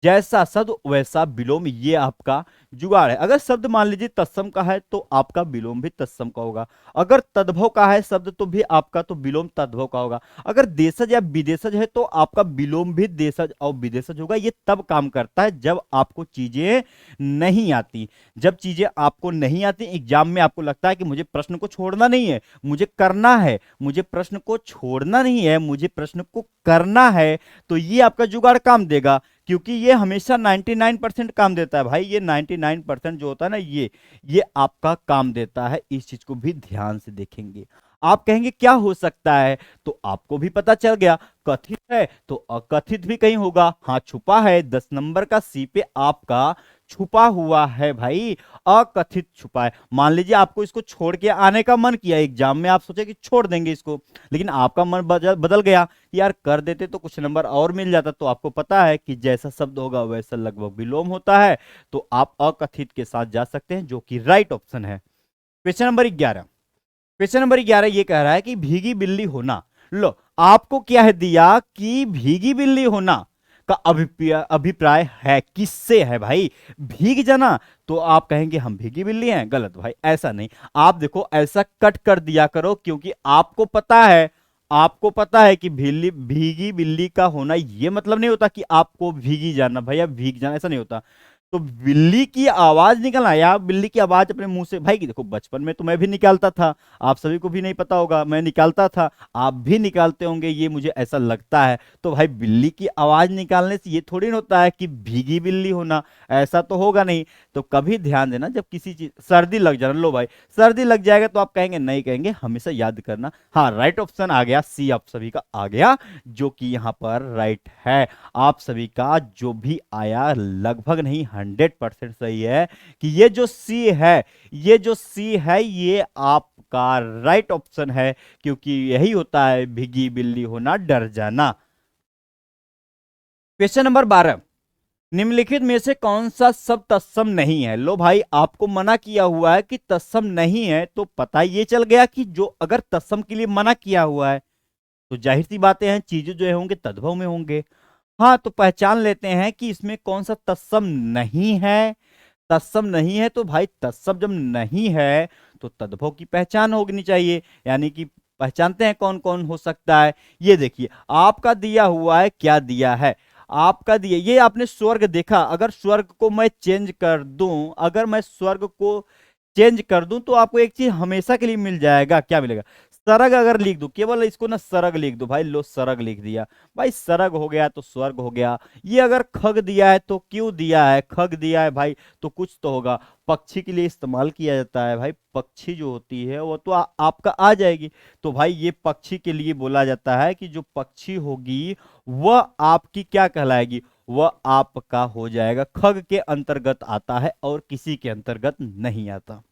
[SPEAKER 2] जैसा शब्द वैसा विलोम, ये आपका जुगाड़ है। अगर शब्द मान लीजिए तत्सम का है तो आपका विलोम भी तत्सम का होगा। अगर तद्भव का है शब्द तो भी आपका तो विलोम तद्भव का होगा। अगर देशज या विदेशज है तो आपका विलोम भी देशज और विदेशज होगा। ये तब काम करता है जब आपको चीजें नहीं आती। जब चीजें आपको नहीं आती एग्जाम में, आपको लगता है कि मुझे प्रश्न को छोड़ना नहीं है, मुझे करना है, मुझे प्रश्न को छोड़ना नहीं है, मुझे प्रश्न को करना है, तो ये आपका जुगाड़ काम देगा। क्योंकि ये हमेशा 99% काम देता है भाई, ये 99% जो होता है ना, ये आपका काम देता है। इस चीज को भी ध्यान से देखेंगे। आप कहेंगे क्या हो सकता है, तो आपको भी पता चल गया। कथित है तो अकथित भी कहीं होगा। हाँ छुपा है, 10 नंबर का सी पे आपका छुपा हुआ है भाई, अकथित छुपा है। मान लीजिए आपको इसको छोड़ के आने का मन किया एग्जाम में, आप सोचे कि छोड़ देंगे इसको, लेकिन आपका मन बदल गया कि यार कर देते तो कुछ नंबर और मिल जाता। तो आपको पता है कि जैसा शब्द होगा वैसा लगभग विलोम होता है, तो आप अकथित के साथ जा सकते हैं, जो कि राइट ऑप्शन है। क्वेश्चन नंबर 11, क्वेश्चन नंबर 11 ये कह रहा है कि भीगी बिल्ली होना। लो, आपको क्या है दिया कि भीगी बिल्ली होना का अभिप्राय है किससे है भाई? भीग जाना, तो आप कहेंगे हम भीगी बिल्ली हैं। गलत भाई, ऐसा नहीं। आप देखो ऐसा कट कर दिया करो, क्योंकि आपको पता है, आपको पता है कि भीगी बिल्ली का होना ये मतलब नहीं होता कि आपको भीगी जाना भैया, भीग जाना, ऐसा नहीं होता। तो बिल्ली की आवाज निकलना, या बिल्ली की आवाज अपने मुंह से, भाई देखो बचपन में तो मैं भी निकालता था, आप सभी को भी नहीं पता होगा, मैं निकालता था, आप भी निकालते होंगे, ये मुझे ऐसा लगता है। तो भाई बिल्ली की आवाज निकालने से ये थोड़ी ना होता है कि भीगी बिल्ली होना, ऐसा तो होगा नहीं। तो कभी ध्यान देना, जब किसी चीज सर्दी लग जाना, लो भाई सर्दी लग जाएगा तो आप कहेंगे नहीं, कहेंगे हमेशा याद करना। हाँ, राइट ऑप्शन आ गया, सी आप सभी का आ गया, जो कि यहां पर राइट है। आप सभी का जो भी आया लगभग नहीं 100% सही है कि ये जो सी है, ये जो सी है ये आपका राइट ऑप्शन है, क्योंकि यही होता है भीगी बिल्ली होना, डर जाना। क्वेश्चन नंबर 12, निम्नलिखित में से कौन सा शब्द तत्सम नहीं है? लो भाई, आपको मना किया हुआ है कि तत्सम नहीं है, तो पता ये चल गया कि जो अगर तत्सम के लिए मना किया हुआ है तो जाहिर सी बातें हैं, चीजें जो है होंगे तद्भव में होंगे। हाँ, तो पहचान लेते हैं कि इसमें कौन सा तत्सम नहीं है। तत्सम नहीं है तो भाई तत्सम जब नहीं है तो तद्भव की पहचान होनी चाहिए, यानी कि पहचानते हैं कौन कौन हो सकता है। ये देखिए आपका दिया हुआ है, क्या दिया है आपका दिया, ये आपने स्वर्ग देखा, अगर स्वर्ग को मैं चेंज कर दूं, अगर मैं स्वर्ग को चेंज कर दूं तो आपको एक चीज हमेशा के लिए मिल जाएगा। क्या मिलेगा? सरग अगर लिख दो, केवल इसको ना सरग लिख दो भाई, लो सरग लिख दिया, भाई सरग हो गया तो स्वर्ग हो गया। ये अगर खग दिया है तो क्यों दिया है, खग दिया है भाई तो कुछ तो होगा, पक्षी के लिए इस्तेमाल किया जाता है भाई, पक्षी जो होती है वो तो आपका आ जाएगी। तो भाई ये पक्षी के लिए बोला जाता है कि जो पक्षी होगी वह आपकी क्या कहलाएगी, वह आपका हो जाएगा, खग के अंतर्गत आता है और किसी के अंतर्गत नहीं आता।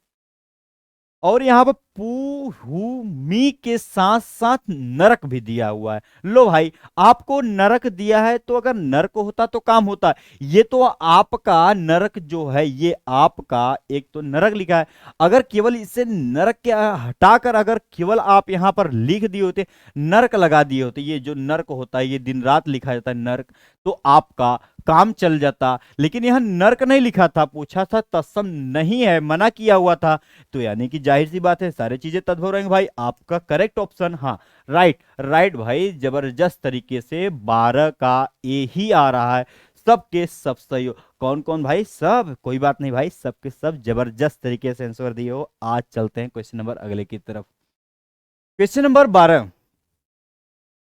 [SPEAKER 2] और यहां पर पू हु मी के साथ साथ नरक भी दिया हुआ है। लो भाई, आपको नरक दिया है, तो अगर नरक होता तो काम होता है, ये तो आपका नरक जो है, ये आपका एक तो नरक लिखा है, अगर केवल इसे नरक के हटाकर अगर केवल आप यहां पर लिख दिए होते, नरक लगा दिए होते, ये जो नरक होता है ये दिन रात लिखा जाता है नरक, तो आपका काम चल जाता। लेकिन यहां नरक नहीं लिखा था, पूछा था तत्सम नहीं है, मना किया हुआ था, तो यानी कि जाहिर सी बात है सारी चीजें तद्भव रहेंगे भाई। आपका करेक्ट ऑप्शन, हाँ राइट राइट भाई, जबरदस्त तरीके से 12 का ए ही आ रहा है, सबके सब सही हो। कौन कौन भाई? सब, कोई बात नहीं भाई, सबके सब जबरदस्त तरीके से आंसर दिए हो। आज चलते हैं क्वेश्चन नंबर अगले की तरफ। क्वेश्चन नंबर 12,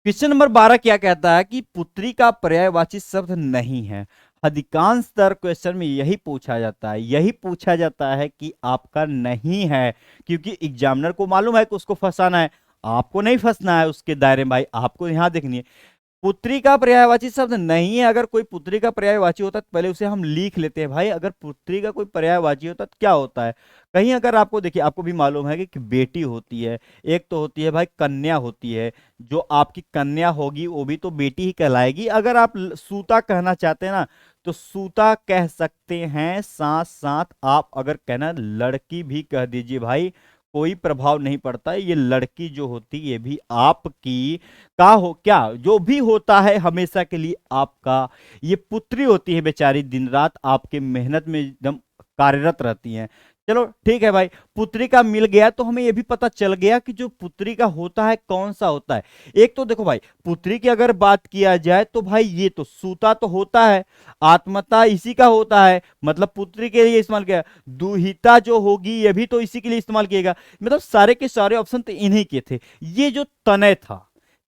[SPEAKER 2] क्वेश्चन नंबर 12 क्या कहता है कि पुत्री का पर्यायवाची शब्द नहीं है। अधिकांशतर क्वेश्चन में यही पूछा जाता है, यही पूछा जाता है कि आपका नहीं है, क्योंकि एग्जामिनर को मालूम है कि उसको फंसाना है, आपको नहीं फंसना है उसके दायरे में भाई, आपको यहां देखनी है। पुत्री का पर्यायवाची शब्द नहीं है, अगर कोई पुत्री का पर्यायवाची होता है तो पहले उसे हम लिख लेते हैं भाई, अगर पुत्री का कोई पर्यायवाची होता तो क्या होता है। कहीं अगर आपको देखिए, आपको भी मालूम है कि बेटी होती है, एक तो होती है भाई कन्या होती है, जो आपकी कन्या होगी वो भी तो बेटी ही कहलाएगी। अगर आप सूता कहना चाहते हैं ना तो सूता कह सकते हैं, साथ साथ आप अगर कहना लड़की भी कह दीजिए भाई, कोई प्रभाव नहीं पड़ता है। ये लड़की जो होती है ये भी आपकी का हो, क्या जो भी होता है हमेशा के लिए आपका। ये पुत्री होती है बेचारी, दिन रात आपके मेहनत में एकदम कार्यरत रहती हैं। चलो ठीक है भाई, पुत्री का मिल गया तो हमें यह भी पता चल गया कि जो पुत्री का होता है कौन सा होता है। एक तो देखो भाई, पुत्री की अगर बात किया जाए तो भाई ये तो सूता तो होता है, आत्मता इसी का होता है, मतलब पुत्री के लिए इस्तेमाल किया। दुहिता जो होगी ये भी तो इसी के लिए इस्तेमाल किएगा, मतलब सारे के सारे ऑप्शन तो इन्हीं के थे। ये जो तनय था,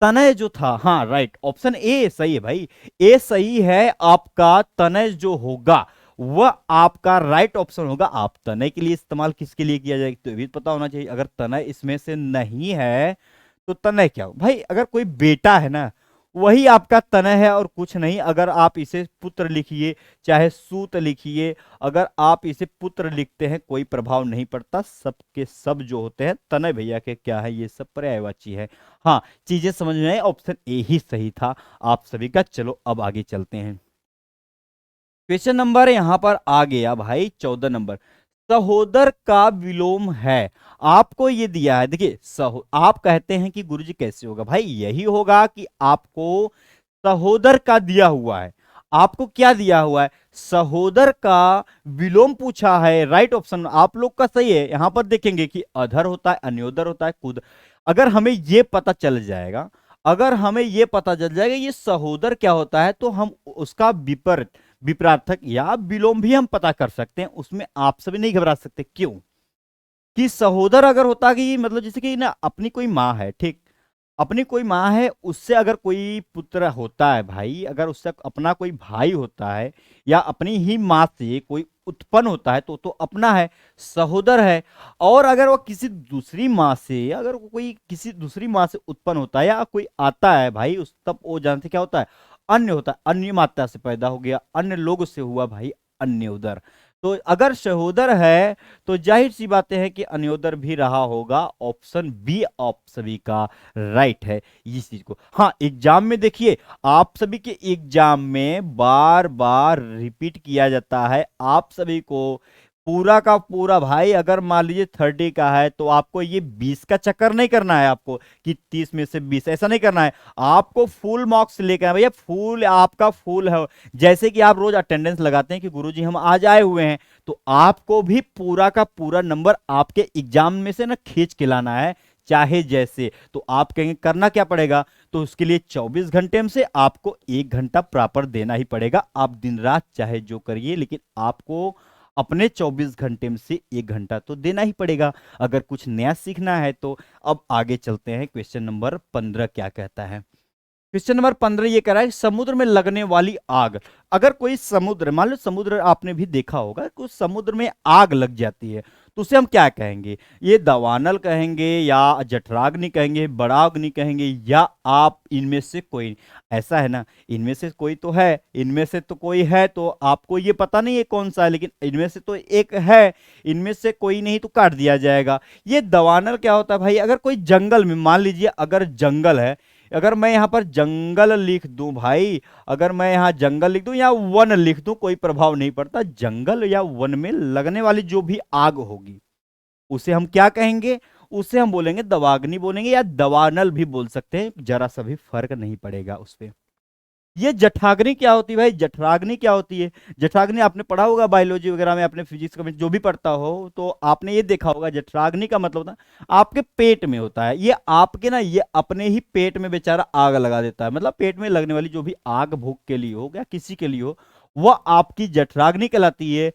[SPEAKER 2] तनय जो था, हाँ राइट, ऑप्शन ए सही है भाई, ए सही है आपका। तनय जो होगा वह आपका राइट ऑप्शन होगा। आप तनय के लिए इस्तेमाल किसके लिए किया जाएगा तो ये भी पता होना चाहिए। अगर तनय इसमें से नहीं है तो तनय क्या हो भाई, अगर कोई बेटा है ना, वही आपका तनय है और कुछ नहीं। अगर आप इसे पुत्र लिखिए चाहे सूत लिखिए, अगर आप इसे पुत्र लिखते हैं कोई प्रभाव नहीं पड़ता। सब के सब जो होते हैं तनय भैया के क्या है, ये सब पर्यायवाची है। हाँ, चीजें समझ में आए, ऑप्शन ए ही सही था आप सभी का। चलो अब आगे चलते हैं। क्वेश्चन नंबर यहां पर आ गया भाई 14 नंबर। सहोदर का विलोम है। आपको ये दिया है, देखिए आप कहते हैं कि गुरुजी कैसे होगा, भाई यही होगा कि आपको सहोदर का दिया हुआ है। आपको क्या दिया हुआ है, सहोदर का विलोम पूछा है। राइट ऑप्शन आप लोग का सही है। यहां पर देखेंगे कि अधर होता है, अन्योदर होता है, कुद। अगर हमें ये पता चल जाएगा, अगर हमें ये पता चल जाएगा ये सहोदर क्या होता है, तो हम उसका विपरीत विपरार्थक या विलोम भी हम पता कर सकते हैं। उसमें आप सभी नहीं घबरा सकते। क्यों? कि सहोदर अगर होता कि मतलब जैसे कि ना अपनी कोई माँ है, ठीक, अपनी कोई माँ है, उससे अगर कोई पुत्र होता है भाई, अगर उससे अपना कोई भाई होता है या अपनी ही माँ से कोई उत्पन्न होता है तो अपना है, सहोदर है। और अगर वो किसी दूसरी माँ से, अगर कोई किसी दूसरी माँ से उत्पन्न होता है या कोई आता है भाई, उस तब वो जानते क्या होता है, अन्य होता है। अन्य माता से पैदा हो गया, अन्य लोग से हुआ भाई अन्य उदर। तो अगर सहोदर है तो जाहिर सी बातें हैं कि अन्योदर भी रहा होगा। ऑप्शन बी आप सभी का राइट है इस चीज को। हाँ, एग्जाम में देखिए, आप सभी के एग्जाम में बार बार रिपीट किया जाता है। आप सभी को पूरा का पूरा भाई, अगर मान लीजिए 30 का है तो आपको ये 20 का चक्कर नहीं करना है, आपको कि 30 में से 20 ऐसा नहीं करना है। आपको फुल मार्क्स लेकर आए भैया, फुल आपका फुल है। जैसे कि आप रोज अटेंडेंस लगाते हैं कि गुरुजी हम आज आए हुए हैं, तो आपको भी पूरा का पूरा नंबर आपके एग्जाम में से ना खींच के लाना है, चाहे जैसे। तो आप कहेंगे करना क्या पड़ेगा, तो उसके लिए 24 घंटे में से आपको 1 घंटा प्रॉपर देना ही पड़ेगा। आप दिन रात चाहे जो करिए, लेकिन आपको अपने 24 घंटे में से 1 घंटा तो देना ही पड़ेगा अगर कुछ नया सीखना है तो। अब आगे चलते हैं, क्वेश्चन नंबर 15 क्या कहता है। क्वेश्चन नंबर 15 ये कह रहा है, समुद्र में लगने वाली आग। अगर कोई समुद्र, मान लो समुद्र आपने भी देखा होगा, कुछ समुद्र में आग लग जाती है तो उसे हम क्या कहेंगे, ये दवानल कहेंगे या जठराग्नि कहेंगे, बड़ाग्नि कहेंगे, या आप इनमें से कोई। ऐसा है ना, इनमें से कोई तो है, इनमें से तो कोई है, तो आपको ये पता नहीं है कौन सा है, लेकिन इनमें से तो एक है, इनमें से कोई नहीं तो काट दिया जाएगा। ये दवानल क्या होता है भाई, अगर कोई जंगल में, मान लीजिए अगर जंगल है, अगर मैं यहां पर जंगल लिख दूं भाई, अगर मैं यहां जंगल लिख दूं या वन लिख दूं, कोई प्रभाव नहीं पड़ता। जंगल या वन में लगने वाली जो भी आग होगी उसे हम क्या कहेंगे, उसे हम बोलेंगे दवाग्नि बोलेंगे या दवानल भी बोल सकते हैं, जरा सा भी फर्क नहीं पड़ेगा उस पे। ये जठराग्नि क्या होती है भाई, जठराग्नि क्या होती है, जठराग्नि आपने पढ़ा होगा बायोलॉजी वगैरह में, अपने फिजिक्स का जो भी पढ़ता हो तो आपने ये देखा होगा, जठराग्नि का मतलब होता है आपके पेट में होता है। ये आपके ना, ये अपने ही पेट में बेचारा आग लगा देता है। मतलब पेट में लगने वाली जो भी आग भूख के लिए हो या किसी के लिए हो, वह आपकी जठराग्नि कहलाती है।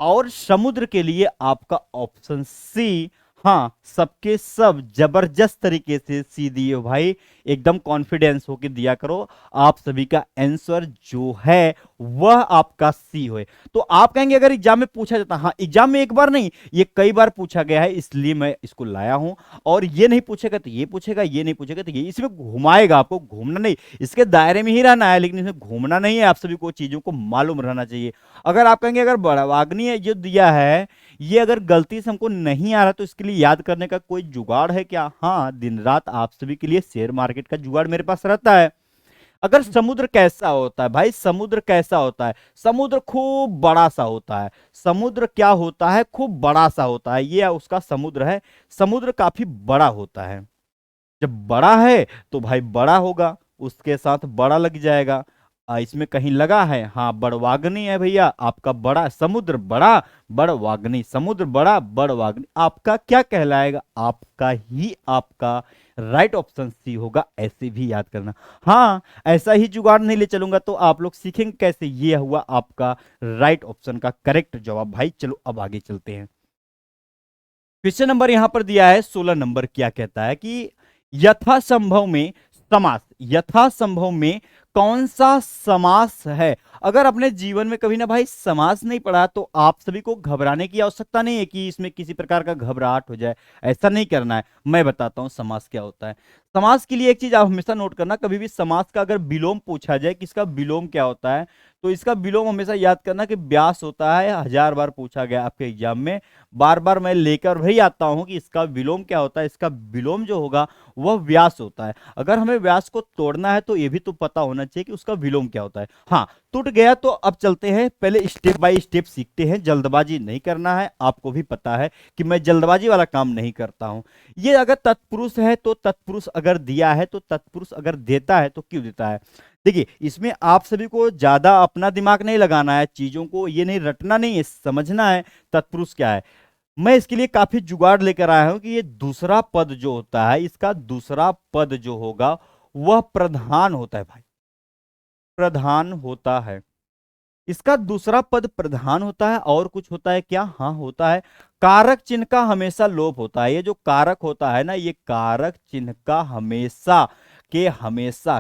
[SPEAKER 2] और समुद्र के लिए आपका ऑप्शन सी, हाँ, सबके सब जबरदस्त तरीके से सी दिए हो भाई, एकदम कॉन्फिडेंस होके दिया करो। आप सभी का आंसर जो है वह आपका सी हो। तो आप कहेंगे अगर एग्जाम में पूछा जाता, हाँ एग्जाम में एक बार नहीं, ये कई बार पूछा गया है, इसलिए मैं इसको लाया हूं। और ये नहीं पूछेगा तो ये पूछेगा, ये नहीं पूछेगा तो ये, इसमें घुमाएगा, आपको घूमना नहीं, इसके दायरे में ही रहना है, लेकिन इसमें घूमना नहीं है। आप सभी को चीजों को मालूम रहना चाहिए। अगर आप कहेंगे अगर बड़वाग्नि जो दिया है ये अगर गलती से हमको नहीं आ रहा तो इसके लिए याद करने का कोई जुगाड़ है क्या, हाँ, दिन रात आप सभी के लिए शेयर मार्केट का जुगाड़ मेरे पास रहता है। अगर समुद्र कैसा होता है भाई, समुद्र कैसा होता है, समुद्र खूब बड़ा सा होता है। समुद्र क्या होता है, खूब बड़ा सा होता है, ये उसका समुद्र है। समुद्र काफी बड़ा होता है। जब बड़ा है तो भाई बड़ा होगा, उसके साथ बड़ा लग जाएगा। इसमें कहीं लगा है, हाँ, बड़वाग्नि है भैया आपका, बड़ा समुद्र, बड़ा बड़वाग्नि, समुद्र बड़ा बड़वाग्नि, आपका क्या कहलाएगा, आपका ही आपका राइट ऑप्शन सी होगा। ऐसे भी याद करना। हाँ, ऐसा ही जुगाड़ नहीं ले चलूंगा तो आप लोग सीखेंगे कैसे। ये हुआ आपका राइट ऑप्शन का करेक्ट जवाब भाई। चलो अब आगे चलते हैं। क्वेश्चन नंबर यहां पर दिया है 16 नंबर, क्या कहता है कि यथासंभव में समास, यथासंभव में कौन सा समास है। अगर अपने जीवन में कभी ना भाई समास नहीं पढ़ा तो आप सभी को घबराने की आवश्यकता नहीं है कि इसमें किसी प्रकार का घबराहट हो जाए। ऐसा नहीं करना है। मैं बताता हूं समास क्या होता है। समास के लिए एक चीज आप हमेशा नोट करना, कभी भी समास का अगर विलोम पूछा जाए कि इसका विलोम क्या होता है, तो इसका विलोम हमेशा याद करना कि व्यास होता है। 1000 बार पूछा गया आपके एग्जाम में, बार बार मैं लेकर वही आता हूं कि इसका विलोम क्या होता है। इसका विलोम जो होगा वह व्यास होता है। अगर हमें व्यास को तोड़ना है तो यह भी तो पता होना चाहिए कि उसका विलोम क्या होता है। हाँ, टूट गया तो अब चलते हैं, पहले स्टेप बाय स्टेप सीखते हैं। जल्दबाजी नहीं करना है, आपको भी पता है कि मैं जल्दबाजी वाला काम नहीं करता हूं। ये अगर तत्पुरुष है तो तत्पुरुष अगर दिया है तो तत्पुरुष अगर देता है तो क्यों देता है। देखिए, इसमें आप सभी को ज्यादा अपना दिमाग नहीं लगाना है, चीजों को ये नहीं रटना नहीं है, समझना है तत्पुरुष क्या है। मैं इसके लिए काफी जुगाड़ लेकर आया हूं कि ये दूसरा पद जो होता है, इसका दूसरा पद जो होगा वह प्रधान होता है भाई, प्रधान होता है। इसका दूसरा पद प्रधान होता है। और कुछ होता है क्या? हाँ होता है। कारक चिन्ह का हमेशा लोप होता है। ये जो कारक होता है ना, ये कारक चिन्ह का हमेशा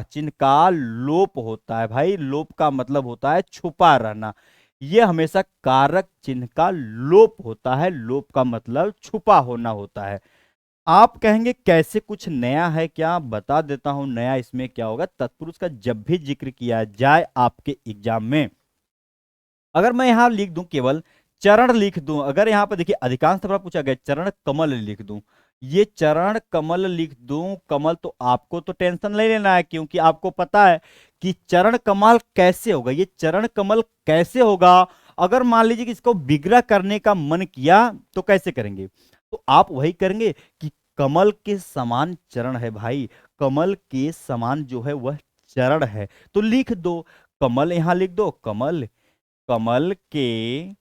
[SPEAKER 2] चिन्ह का लोप होता है भाई। लोप का मतलब होता है छुपा रहना। ये हमेशा कारक चिन्ह का लोप होता है। लोप का मतलब छुपा होना होता है। आप कहेंगे कैसे, कुछ नया है क्या? बता देता हूं नया इसमें क्या होगा। तत्पुरुष का जब भी जिक्र किया जाए आपके एग्जाम में, अगर मैं यहां लिख दूं केवल चरण लिख दूं, अगर यहां पर देखिए अधिकांश बार पूछा गया चरण कमल लिख दूं, ये चरण कमल लिख दूं, कमल, तो आपको तो टेंशन नहीं लेना है क्योंकि आपको पता है कि चरण कमल कैसे होगा। ये चरण कमल कैसे होगा? अगर मान लीजिए कि इसको विग्रह करने का मन किया तो कैसे करेंगे? तो आप वही करेंगे कि कमल के समान चरण है भाई, कमल के समान जो है वह चरण है, तो लिख दो कमल, यहां लिख दो कमल, कमल के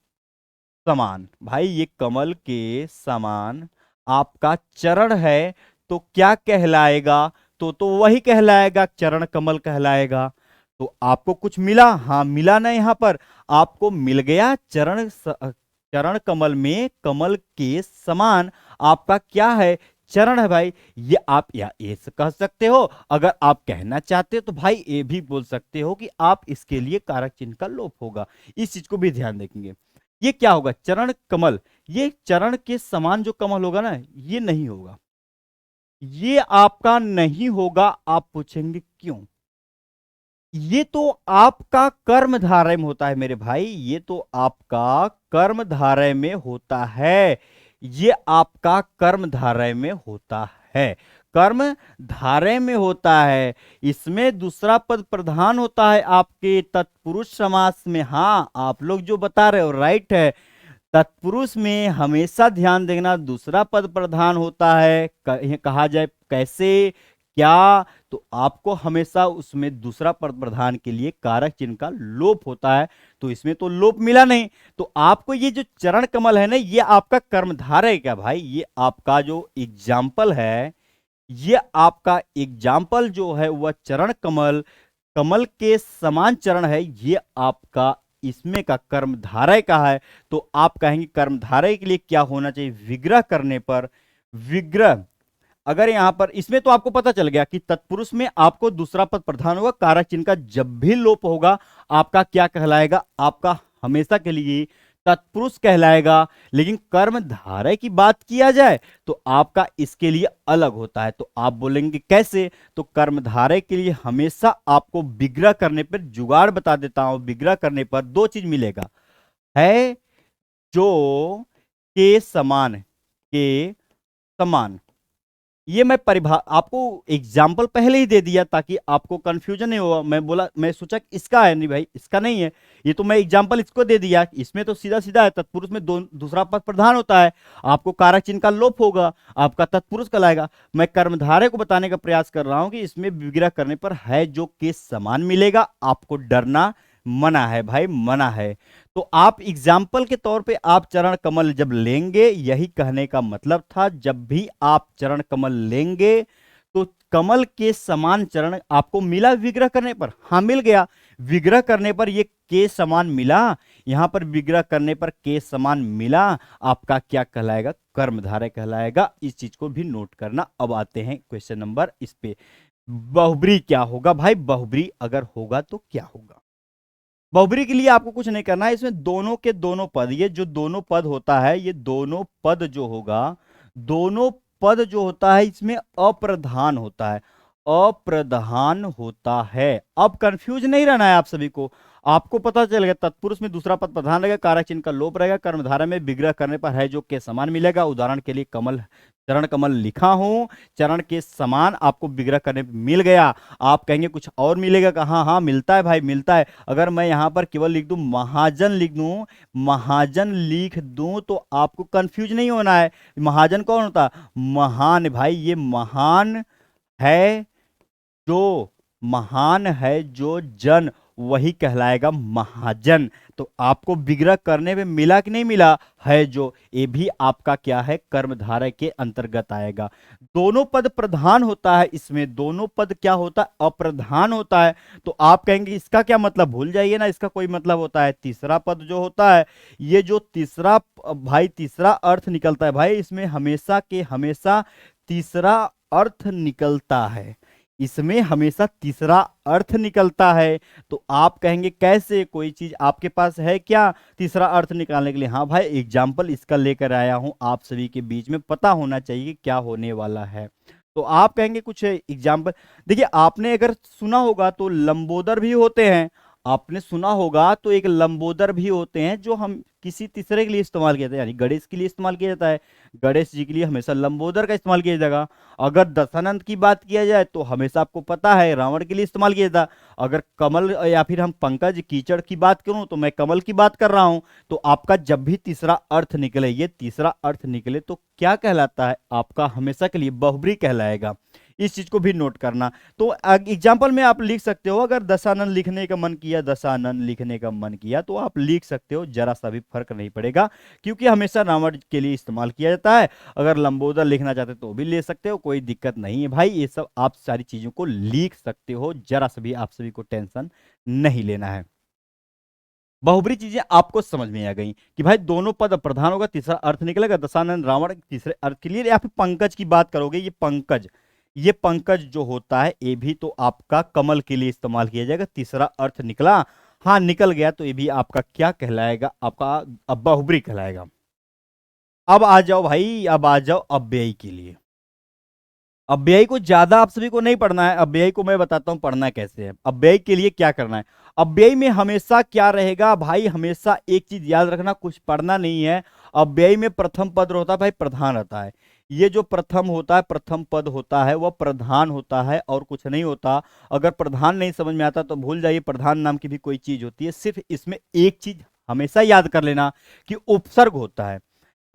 [SPEAKER 2] समान। भाई ये कमल के समान आपका चरण है तो क्या कहलाएगा? तो वही कहलाएगा, चरण कमल कहलाएगा। तो आपको कुछ मिला? हाँ मिला ना, यहां पर आपको मिल गया चरण कमल में कमल के समान आपका क्या है? चरण है भाई। ये आप या ऐसे कह सकते हो, अगर आप कहना चाहते हो तो भाई ये भी बोल सकते हो कि आप इसके लिए कारक चिन्ह का लोप होगा। इस चीज को भी ध्यान देखेंगे। ये क्या होगा? चरण कमल। ये चरण के समान जो कमल होगा ना, ये नहीं होगा, ये आपका नहीं होगा। आप पूछेंगे क्यों? ये तो आपका कर्मधारय में होता है मेरे भाई, ये तो आपका कर्मधारय में होता है। ये आपका कर्मधारय में होता है, कर्मधारय में होता है। इसमें दूसरा पद प्रधान होता है आपके तत्पुरुष समास में। हाँ, आप लोग जो बता रहे हो राइट है। तत्पुरुष में हमेशा ध्यान देना दूसरा पद प्रधान होता है। कहा जाए कैसे, क्या, तो आपको हमेशा उसमें दूसरा पद प्रधान के लिए कारक चिन्ह का लोप होता है। तो इसमें तो लोप मिला नहीं, तो आपको ये जो चरण कमल है ना, ये आपका कर्मधारय है क्या भाई? ये आपका जो एग्जाम्पल है, ये आपका एग्जाम्पल जो है वह चरण कमल, कमल के समान चरण है, ये आपका इसमें का कर्मधारय का है। तो आप कहेंगे कर्मधारय के लिए क्या होना चाहिए? विग्रह करने पर, विग्रह अगर यहां पर, इसमें तो आपको पता चल गया कि तत्पुरुष में आपको दूसरा पद प्रधान होगा, कारक चिन्ह का जब भी लोप होगा आपका क्या कहलाएगा? आपका हमेशा के लिए तत्पुरुष कहलाएगा। लेकिन कर्मधारय की बात किया जाए तो आपका इसके लिए अलग होता है। तो आप बोलेंगे कैसे? तो कर्मधारय के लिए हमेशा आपको विग्रह करने पर, जुगाड़ बता देता हूं, विग्रह करने पर दो चीज मिलेगा, है जो के समान, के समान। ये मैं आपको एग्जाम्पल पहले ही दे दिया ताकि आपको कंफ्यूजन नहीं होगा। मैं बोला, मैं सोचा कि इसका है, नहीं भाई इसका नहीं है, ये तो मैं एग्जाम्पल इसको दे दिया। इसमें तो सीधा सीधा है, तत्पुरुष में दूसरा पद प्रधान होता है, आपको कारक चिन्ह का लोप होगा, आपका तत्पुरुष कहलाएगा। मैं कर्मधारय को बताने का प्रयास कर रहा हूं कि इसमें विग्रह करने पर है जो के समान मिलेगा। आपको डरना मना है भाई, मना है। तो आप एग्जाम्पल के तौर पे आप चरण कमल जब लेंगे, यही कहने का मतलब था, जब भी आप चरण कमल लेंगे तो कमल के समान चरण आपको मिला विग्रह करने पर। हाँ मिल गया, विग्रह करने पर ये के समान मिला, यहां पर विग्रह करने पर के समान मिला, आपका क्या कहलाएगा? कर्मधारय कहलाएगा। इस चीज को भी नोट करना। अब आते हैं क्वेश्चन नंबर इस पे, बहुब्री क्या होगा भाई? बहुब्री अगर होगा तो क्या होगा? बहुब्री के लिए आपको कुछ नहीं करना है, इसमें दोनों के दोनों पद, ये जो दोनों पद होता है, ये दोनों पद जो होगा, दोनों पद जो होता है इसमें अप्रधान होता है, अप्रधान होता है। अब कंफ्यूज नहीं रहना है आप सभी को, आपको पता चल गया तत्पुरुष में दूसरा पद प्रधान रहेगा, कारक चिन्ह का लोप रहेगा, कर्मधारय में विग्रह करने पर है जो के समान मिलेगा। उदाहरण के लिए कमल, चरण कमल लिखा हूं, चरण के समान आपको विग्रह करने पे मिल गया। आप कहेंगे कुछ और मिलेगा, कहा हाँ मिलता है भाई मिलता है। अगर मैं यहां पर केवल लिख दूं महाजन, लिख दूं महाजन लिख दूं तो आपको कंफ्यूज नहीं होना है। महाजन कौन होता है? महान भाई, ये महान है जो, महान है जो जन, वही कहलाएगा महाजन। तो आपको विग्रह करने में मिला कि नहीं मिला? है जो, ये भी आपका क्या है? कर्मधारय के अंतर्गत आएगा। दोनों पद प्रधान होता है, इसमें दोनों पद क्या होता है? अप्रधान होता है। तो आप कहेंगे इसका क्या मतलब? भूल जाइए ना, इसका कोई मतलब होता है तीसरा पद जो होता है, ये जो तीसरा भाई तीसरा अर्थ निकलता है भाई, इसमें हमेशा के हमेशा तीसरा अर्थ निकलता है, इसमें हमेशा तीसरा अर्थ निकलता है। तो आप कहेंगे कैसे? कोई चीज आपके पास है क्या तीसरा अर्थ निकालने के लिए? हाँ भाई, एग्जाम्पल इसका लेकर आया हूं, आप सभी के बीच में पता होना चाहिए कि क्या होने वाला है। तो आप कहेंगे कुछ एग्जाम्पल, देखिए आपने अगर सुना होगा तो लंबोदर भी होते हैं, आपने सुना होगा तो एक लंबोदर भी होते हैं जो हम किसी तीसरे के लिए इस्तेमाल किया जाता है, यानी गणेश के लिए इस्तेमाल किया जाता है। गणेश जी के लिए हमेशा लंबोदर का इस्तेमाल किया जाएगा। अगर दशानंद की बात किया जाए तो हमेशा आपको पता है रावण के लिए इस्तेमाल किया जाता। अगर कमल या फिर हम पंकज कीचड़ की बात करूं तो मैं कमल की बात कर रहा हूं। तो आपका जब भी तीसरा अर्थ निकले, ये तीसरा अर्थ निकले तो क्या कहलाता है? आपका हमेशा के लिए बहुब्री कहलाएगा। इस चीज को भी नोट करना। तो एग्जाम्पल में आप लिख सकते हो, अगर दशानन लिखने का मन किया, दशानन लिखने का मन किया तो आप लिख सकते हो, जरा सा भी फर्क नहीं पड़ेगा, क्योंकि हमेशा रावण के लिए इस्तेमाल किया जाता है। अगर लंबोदर लिखना चाहते तो भी ले सकते हो, कोई दिक्कत नहीं है भाई, ये सब आप सारी चीजों को लिख सकते हो, जरा सा भी आप सभी को टेंशन नहीं लेना है। बहुब्री चीजें आपको समझ में आ गई कि भाई दोनों पद प्रधान होगा, तीसरा अर्थ निकलेगा, दशानन रावण तीसरे अर्थ के लिए। या फिर पंकज की बात करोगे, ये पंकज, ये पंकज जो होता है ये भी तो आपका कमल के लिए इस्तेमाल किया जाएगा, तीसरा अर्थ निकला, हाँ निकल गया, तो ये भी आपका क्या कहलाएगा? आपका अब बहुब्री कहलाएगा। अब आ जाओ भाई, अब आ जाओ अव्ययी के लिए। अव्ययी को ज्यादा आप सभी को नहीं पढ़ना है, अव्ययी को मैं बताता हूं पढ़ना कैसे है। अव्ययी के लिए क्या करना है? अव्ययी में हमेशा क्या रहेगा भाई? हमेशा एक चीज याद रखना, कुछ पढ़ना नहीं है। अव्ययी में प्रथम पद होता है भाई, प्रधान रहता है। ये जो प्रथम होता है, प्रथम पद होता है, वह प्रधान होता है और कुछ नहीं होता। अगर प्रधान नहीं समझ में आता तो भूल जाइए, प्रधान नाम की भी कोई चीज होती है। सिर्फ इसमें एक चीज हमेशा याद कर लेना कि उपसर्ग होता है,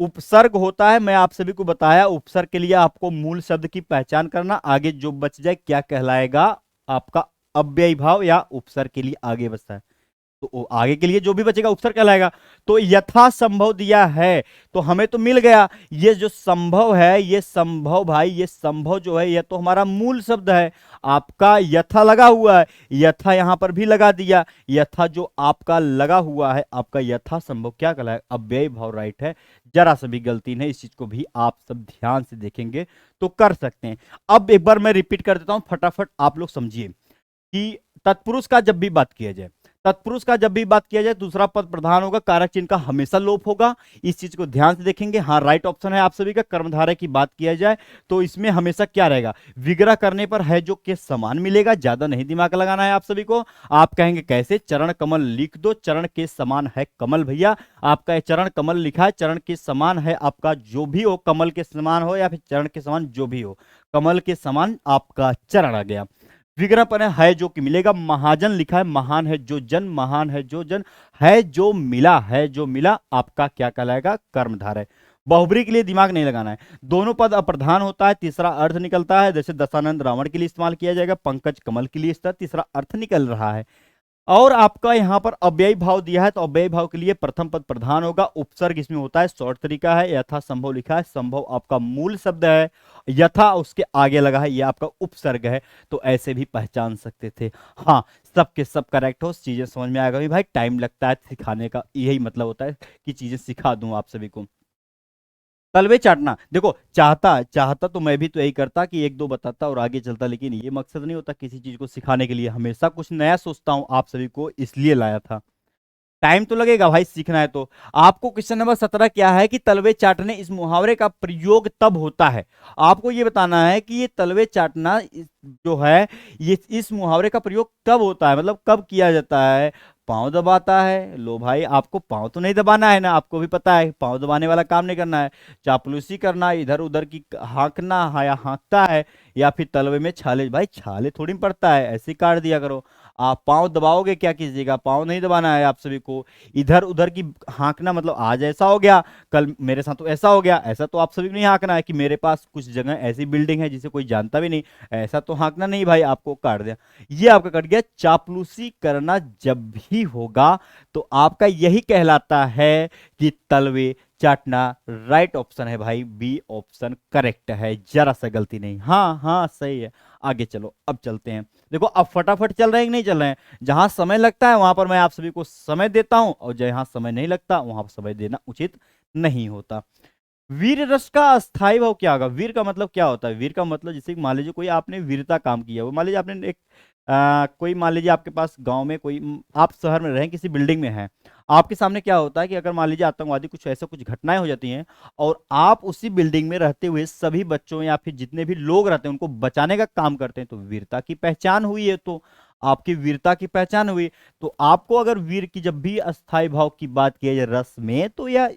[SPEAKER 2] उपसर्ग होता है। मैं आप सभी को बताया, उपसर्ग के लिए आपको मूल शब्द की पहचान करना, आगे जो बच जाए क्या कहलाएगा? आपका अव्ययी भाव या उपसर्ग के लिए आगे बचता है, तो आगे के लिए जो भी बचेगा उपसर्ग कहलाएगा। तो यथा संभव दिया है तो हमें तो मिल गया। ये जो संभव है, ये संभव भाई, ये संभव जो है ये तो हमारा मूल शब्द है। आपका यथा लगा हुआ है, यथा यहां पर भी लगा दिया। यथा जो आपका लगा हुआ है, आपका यथा संभव क्या कहलाएगा? अव्ययी भाव राइट है, जरा सा भी गलती नहीं। इस चीज को भी आप सब ध्यान से देखेंगे तो कर सकते हैं। अब एक बार मैं रिपीट कर देता हूं, फटाफट आप लोग समझिए कि तत्पुरुष का जब भी बात किया जाए, तत्पुरुष का जब भी बात किया जाए, दूसरा पद प्रधान होगा, कारक चिन्ह का हमेशा लोप होगा। इस चीज को ध्यान से देखेंगे। हाँ राइट ऑप्शन है आप सभी का। कर्मधारय की बात किया जाए तो इसमें हमेशा क्या रहेगा? विग्रह करने पर है जो के समान मिलेगा, ज्यादा नहीं दिमाग लगाना है आप सभी को। आप कहेंगे कैसे? चरण कमल लिख दो, चरण के समान है कमल भैया। आपका चरण कमल लिखा है, चरण के समान है आपका जो भी हो, कमल के समान हो या फिर चरण के समान जो भी हो, कमल के समान आपका चरण आ गया। विग्रह पर है जो कि मिलेगा, महाजन लिखा है, महान है जो जन, महान है जो जन, है जो मिला, है जो मिला, आपका क्या कहलाएगा? कर्मधारय। बहुब्री के लिए दिमाग नहीं लगाना है। दोनों पद अप्रधान होता है, तीसरा अर्थ निकलता है। जैसे दशानंद रावण के लिए इस्तेमाल किया जाएगा, पंकज कमल के लिए इस तरह तीसरा अर्थ निकल रहा है। और आपका यहां पर अव्ययी भाव दिया है तो अव्ययी भाव के लिए प्रथम पद प्रधान होगा। उपसर्ग इसमें होता है, शॉर्ट तरीका है, यथा संभव लिखा है, संभव आपका मूल शब्द है, यथा उसके आगे लगा है, यह आपका उपसर्ग है। तो ऐसे भी पहचान सकते थे। हाँ सबके सब करेक्ट हो, चीजें समझ में आएगा भाई। टाइम लगता है सिखाने का, यही मतलब होता है कि चीजें सिखा दूं आप सभी को। तलवे चाटना, देखो चाहता चाहता तो मैं भी तो यही करता कि एक दो बताता और आगे चलता, लेकिन ये मकसद नहीं होता किसी चीज को सिखाने के लिए, हमेशा कुछ नया सोचता हूं, आप सभी को इसलिए लाया था। टाइम तो लगेगा भाई सीखना है तो। आपको क्वेश्चन नंबर 17 क्या है कि तलवे चाटने इस मुहावरे का प्रयोग तब होता है। आपको ये बताना है कि ये तलवे चाटना जो है ये इस मुहावरे का प्रयोग कब होता है, मतलब कब किया जाता है। पांव दबाता है, लो भाई आपको पांव तो नहीं दबाना है ना, आपको भी पता है पांव दबाने वाला काम नहीं करना है। चापलूसी करना, इधर उधर की हाँकना या हाँकता है, या फिर तलवे में छाले, भाई छाले थोड़ी पड़ता है, ऐसे ही काट दिया करो। आप पांव दबाओगे क्या कीजिएगा, पांव नहीं दबाना है आप सभी को। इधर उधर की हाँकना मतलब आज ऐसा हो गया, कल मेरे साथ तो ऐसा हो गया, ऐसा तो आप सभी को नहीं हाँकना है कि मेरे पास कुछ जगह ऐसी बिल्डिंग है जिसे कोई जानता भी नहीं, ऐसा तो हाँकना नहीं भाई, आपको काट दिया। ये आपका कट गया। चापलूसी करना जब भी होगा तो आपका यही कहलाता है कि तलवे चाटना। राइट ऑप्शन है भाई, बी ऑप्शन करेक्ट है, जरा सा गलती नहीं। हाँ हाँ सही है। आगे चलो, अब चलते हैं। देखो अब फटाफट चल रहे हैं कि नहीं चल रहे हैं। जहां समय लगता है वहां पर मैं आप सभी को समय देता हूं, और जहां समय नहीं लगता वहां पर समय देना उचित नहीं होता। वीर रस का अस्थाई भाव क्या होगा। वीर का मतलब क्या होता है। वीर का मतलब जैसे कि मान लीजिए कोई आपने वीरता काम किया, वो मान लीजिए आपने एक कोई मान लीजिए आपके पास गांव में कोई आप शहर में रहें किसी बिल्डिंग में हैं, आपके सामने क्या होता है कि अगर मान लीजिए आतंकवादी कुछ ऐसे कुछ घटनाएं हो जाती हैं और आप उसी बिल्डिंग में रहते हुए सभी बच्चों या फिर जितने भी लोग रहते हैं उनको बचाने का काम करते हैं, तो वीरता की पहचान हुई है। तो आपकी वीरता की पहचान हुई। तो आपको अगर वीर की जब भी अस्थाई भाव की बात की जाए रस में, तो यह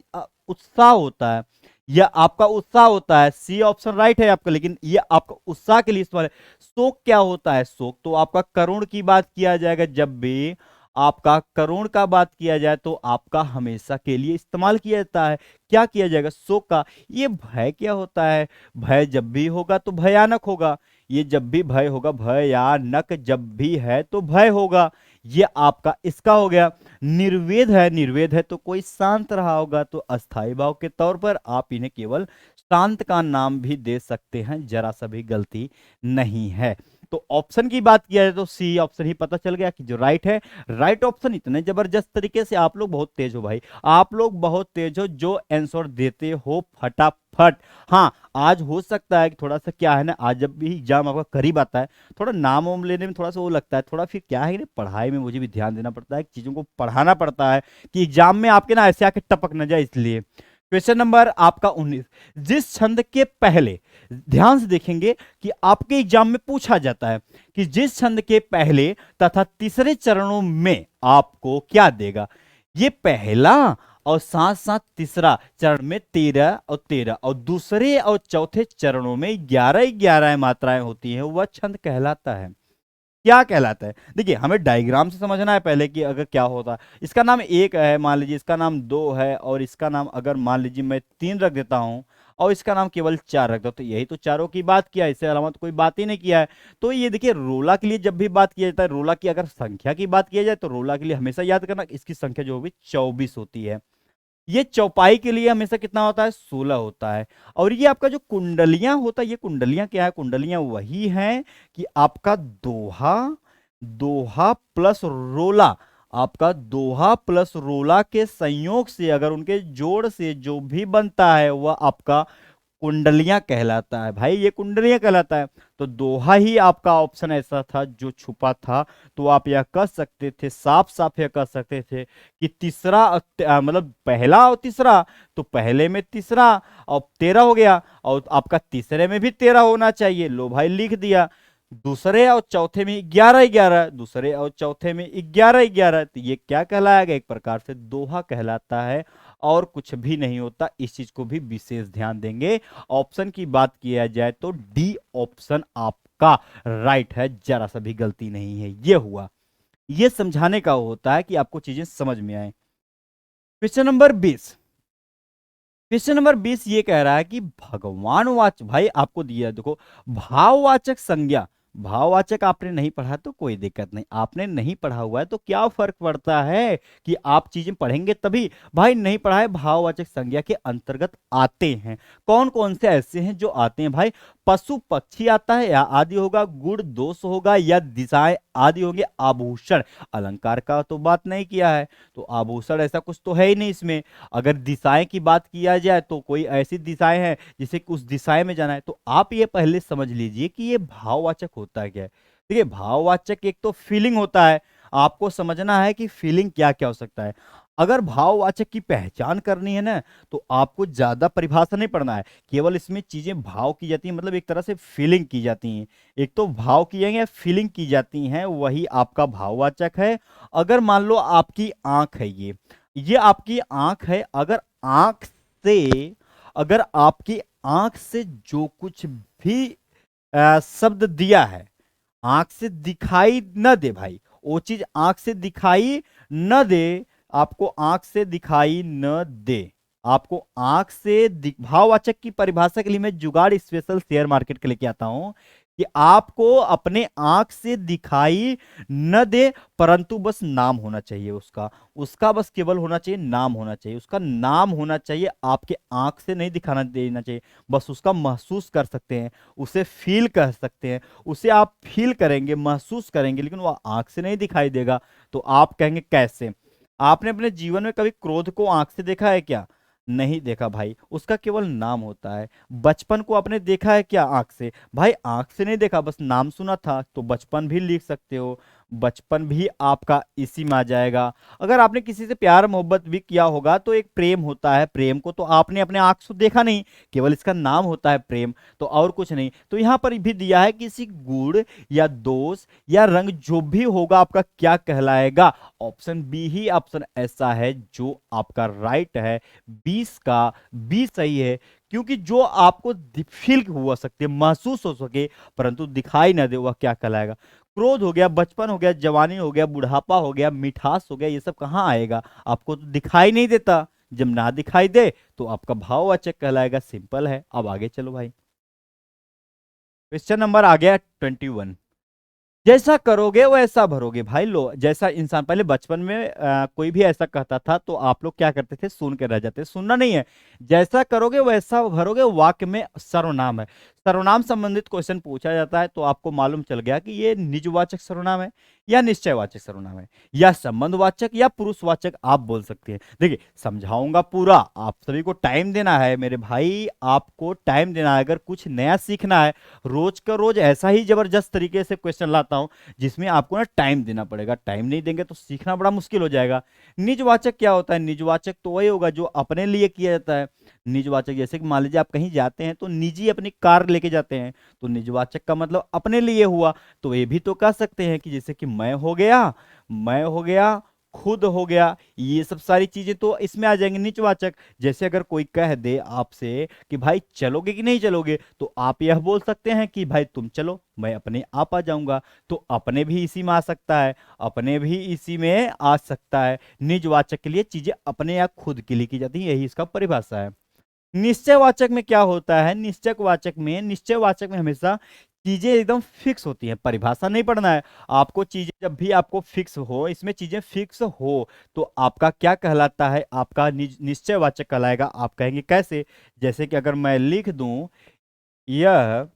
[SPEAKER 2] उत्साह होता है, यह आपका उत्साह होता है। सी ऑप्शन राइट है आपका, लेकिन यह आपका उत्साह के लिए इस्तेमाल है। शोक क्या होता है। शोक तो आपका करुण की बात किया जाएगा, जब भी आपका करुण का बात किया जाए तो आपका हमेशा के लिए इस्तेमाल किया जाता है। क्या किया जाएगा शोक का। ये भय क्या होता है। भय जब भी होगा तो भयानक होगा। ये जब भी भय होगा, भयानक जब भी है तो भय होगा। ये आपका इसका हो गया। निर्वेद है, निर्वेद है तो कोई शांत रहा होगा, तो अस्थाई भाव के तौर पर आप इन्हें केवल शांत का नाम भी दे सकते हैं, जरा सा भी गलती नहीं है। तो ऑप्शन की बात किया जाए तो सी ऑप्शन ही पता चल गया कि जो राइट है। राइट ऑप्शन इतने जबरदस्त तरीके से, आप लोग बहुत तेज हो भाई, आप लोग बहुत तेज हो जो आंसर देते हो फटाफट। हाँ आज हो सकता है कि थोड़ा सा क्या है ना, आज जब भी एग्जाम आपका करीब आता है थोड़ा नाम वाम लेने में थोड़ा सा वो लगता है, थोड़ा फिर क्या है कि पढ़ाई में मुझे भी ध्यान देना पड़ता है, चीजों को पढ़ाना पड़ता है कि एग्जाम में आपके ना ऐसे आके टपक न जाए, इसलिए। क्वेश्चन नंबर आपका 19। जिस छंद के पहले, ध्यान से देखेंगे कि आपके एग्जाम में पूछा जाता है कि जिस छंद के पहले तथा तीसरे चरणों में आपको क्या देगा। ये पहला और साथ साथ तीसरा चरण में 13 और 13 और दूसरे और चौथे चरणों में 11-11 मात्राएं होती हैं, वह छंद कहलाता है। क्या कहलाता है। देखिए हमें डायग्राम से समझना है पहले कि अगर क्या होता है। इसका नाम एक है, मान लीजिए इसका नाम दो है, और इसका नाम अगर मान लीजिए मैं 3 रख देता हूं और इसका नाम केवल 4 रख दो, तो यही तो चारों की बात किया, इससे अलावा तो कोई बात ही नहीं किया है। तो ये देखिए रोला के लिए जब भी बात किया जाता है, रोला की अगर संख्या की बात किया जाए तो रोला के लिए हमेशा याद करना इसकी संख्या जो होगी 24 होती है। ये चौपाई के लिए हमेशा कितना होता है 16 होता है। और ये आपका जो कुंडलियां होता है, ये कुंडलियां क्या है, कुंडलियां वही हैं कि आपका दोहा, दोहा प्लस रोला, आपका दोहा प्लस रोला के संयोग से अगर उनके जोड़ से जो भी बनता है वह आपका कुंडलियां कहलाता है। भाई ये कुंडलियां कहलाता है। तो दोहा ही आपका ऑप्शन ऐसा था जो छुपा था। तो आप यह कह सकते थे, साफ साफ यह कह सकते थे कि तीसरा मतलब पहला और तीसरा, तो पहले में तीसरा और 13 हो गया, और आपका तीसरे में भी 13 होना चाहिए। लो भाई लिख दिया। दूसरे और चौथे में 11-11, दूसरे और चौथे में 11-11, तो ये क्या कहलाएगा, एक प्रकार से दोहा कहलाता है और कुछ भी नहीं होता। इस चीज को भी विशेष ध्यान देंगे। ऑप्शन की बात किया जाए तो डी ऑप्शन आपका राइट है, जरा सा भी गलती नहीं है। ये हुआ, ये समझाने का होता है कि आपको चीजें समझ में आए। Question number 20। क्वेश्चन नंबर 20 ये कह रहा है कि भगवान वाचक, भाई आपको दिया देखो भाववाचक संज्ञा। भाववाचक आपने नहीं पढ़ा तो कोई दिक्कत नहीं, आपने नहीं पढ़ा हुआ है तो क्या फर्क पड़ता है कि आप चीजें पढ़ेंगे तभी। भाई नहीं पढ़ा है, भाववाचक संज्ञा के अंतर्गत आते हैं। कौन कौन से ऐसे हैं जो आते हैं भाई। पशु पक्षी आता है या आदि होगा, गुण दोष होगा या दिशाएं आदि होंगे, आभूषण, अलंकार का तो बात नहीं किया है तो आभूषण ऐसा कुछ तो है ही नहीं इसमें। अगर दिशाएं की बात किया जाए तो कोई ऐसी दिशाएं हैं जिसे उस दिशाएं में जाना है, तो आप ये पहले समझ लीजिए कि ये भाववाचक होता है क्या है। देखिए भाववाचक एक तो फीलिंग होता है, आपको समझना है कि फीलिंग क्या क्या हो सकता है। अगर भाववाचक की पहचान करनी है ना तो आपको ज्यादा परिभाषा नहीं पढ़ना है, केवल इसमें चीजें भाव की जाती हैं, मतलब एक तरह से फीलिंग की जाती हैं। एक तो भाव की जाएंगे, फीलिंग की जाती हैं, वही आपका भाववाचक है। अगर मान लो आपकी आंख है, ये आपकी आंख है, अगर आपकी आंख से जो कुछ भी शब्द दिया है, आंख से दिखाई न दे भाई, वो चीज आंख से दिखाई न दे, आपको आंख से दिखाई न दे, आपको आंख से भाववाचक की परिभाषा के लिए मैं जुगाड़ स्पेशल शेयर मार्केट के लेके आता हूं कि आपको अपने आंख से दिखाई न दे, परंतु बस नाम होना चाहिए उसका बस केवल होना चाहिए, नाम होना चाहिए, उसका नाम होना चाहिए, आपके आंख से नहीं दिखाना देना चाहिए, बस उसका महसूस कर सकते हैं, उसे फील कर सकते हैं, उसे आप फील करेंगे, महसूस करेंगे, लेकिन वह आंख से नहीं दिखाई देगा। तो आप कहेंगे कैसे? आपने अपने जीवन में कभी क्रोध को आंख से देखा है क्या? नहीं देखा भाई, उसका केवल नाम होता है। बचपन को आपने देखा है क्या आंख से? भाई आंख से नहीं देखा, बस नाम सुना था, तो बचपन भी लिख सकते हो, बचपन भी आपका इसी में आ जाएगा। अगर आपने किसी से प्यार मोहब्बत भी किया होगा तो एक प्रेम होता है, प्रेम को तो आपने अपने आंख से देखा नहीं, केवल इसका नाम होता है प्रेम, तो और कुछ नहीं। तो यहाँ पर भी दिया है किसी गुण या दोष या रंग जो भी होगा आपका क्या कहलाएगा? ऑप्शन बी ही ऑप्शन ऐसा है जो आपका राइट है। 20 का 20 सही है, क्योंकि जो आपको फील हुआ सकते, महसूस हो सके, परंतु दिखाई ना दे, वह क्या कहलाएगा? क्रोध हो गया, बचपन हो गया, जवानी हो गया, बुढ़ापा हो गया, मिठास हो गया, ये सब कहाँ आएगा? आपको तो दिखाई नहीं देता। जब ना दिखाई दे तो आपका भाववाचक कहलाएगा। सिंपल है। अब आगे चलो भाई, क्वेश्चन नंबर आ गया 21। जैसा करोगे वैसा भरोगे। भाई लो, जैसा इंसान पहले बचपन में कोई भी ऐसा कहता था तो आप लोग क्या करते थे? सुन के रह जाते। सुनना नहीं है, जैसा करोगे वैसा भरोगे वाक्य में सर्वनाम है। सर्वनाम संबंधित क्वेश्चन पूछा जाता है तो आपको मालूम चल गया कि ये निजवाचक सर्वनाम है या निश्चयवाचक सर्वनाम है या संबंधवाचक या पुरुषवाचक आप बोल सकते हैं। देखिए समझाऊंगा पूरा, आप सभी को टाइम देना है मेरे भाई, आपको टाइम देना है। अगर कुछ नया सीखना है, रोज का रोज ऐसा ही जबरदस्त तरीके से क्वेश्चन लाता हूं जिसमें आपको ना टाइम देना पड़ेगा। टाइम नहीं देंगे तो सीखना बड़ा मुश्किल हो जाएगा। निजवाचक क्या होता है? निजवाचक तो वही होगा जो अपने लिए किया जाता है। निजवाचक जैसे कि मान लीजिए आप कहीं जाते हैं तो निजी अपनी कार लेके जाते हैं, तो निजवाचक का मतलब अपने लिए हुआ। तो ये भी तो कह सकते हैं कि जैसे कि मैं हो गया, खुद हो गया, ये सब सारी चीजें तो इसमें आ जाएंगे निजवाचक। जैसे अगर कोई कह दे आपसे कि भाई चलोगे कि नहीं चलोगे, तो आप यह बोल सकते हैं कि भाई तुम चलो, मैं अपने आप आ जाऊंगा। तो अपने भी इसी में आ सकता है, अपने भी इसी में आ सकता है। निजवाचक के लिए चीजें अपने या खुद के लिए की जाती है, यही इसका परिभाषा है। निश्चयवाचक में क्या होता है? निश्चयवाचक में हमेशा चीजें एकदम फिक्स होती हैं। परिभाषा नहीं पढ़ना है आपको, चीजें जब भी आपको फिक्स हो, इसमें चीजें फिक्स हो तो आपका क्या कहलाता है? आपका निश्चयवाचक कहलाएगा। आप कहेंगे कैसे? जैसे कि अगर मैं लिख दूं यह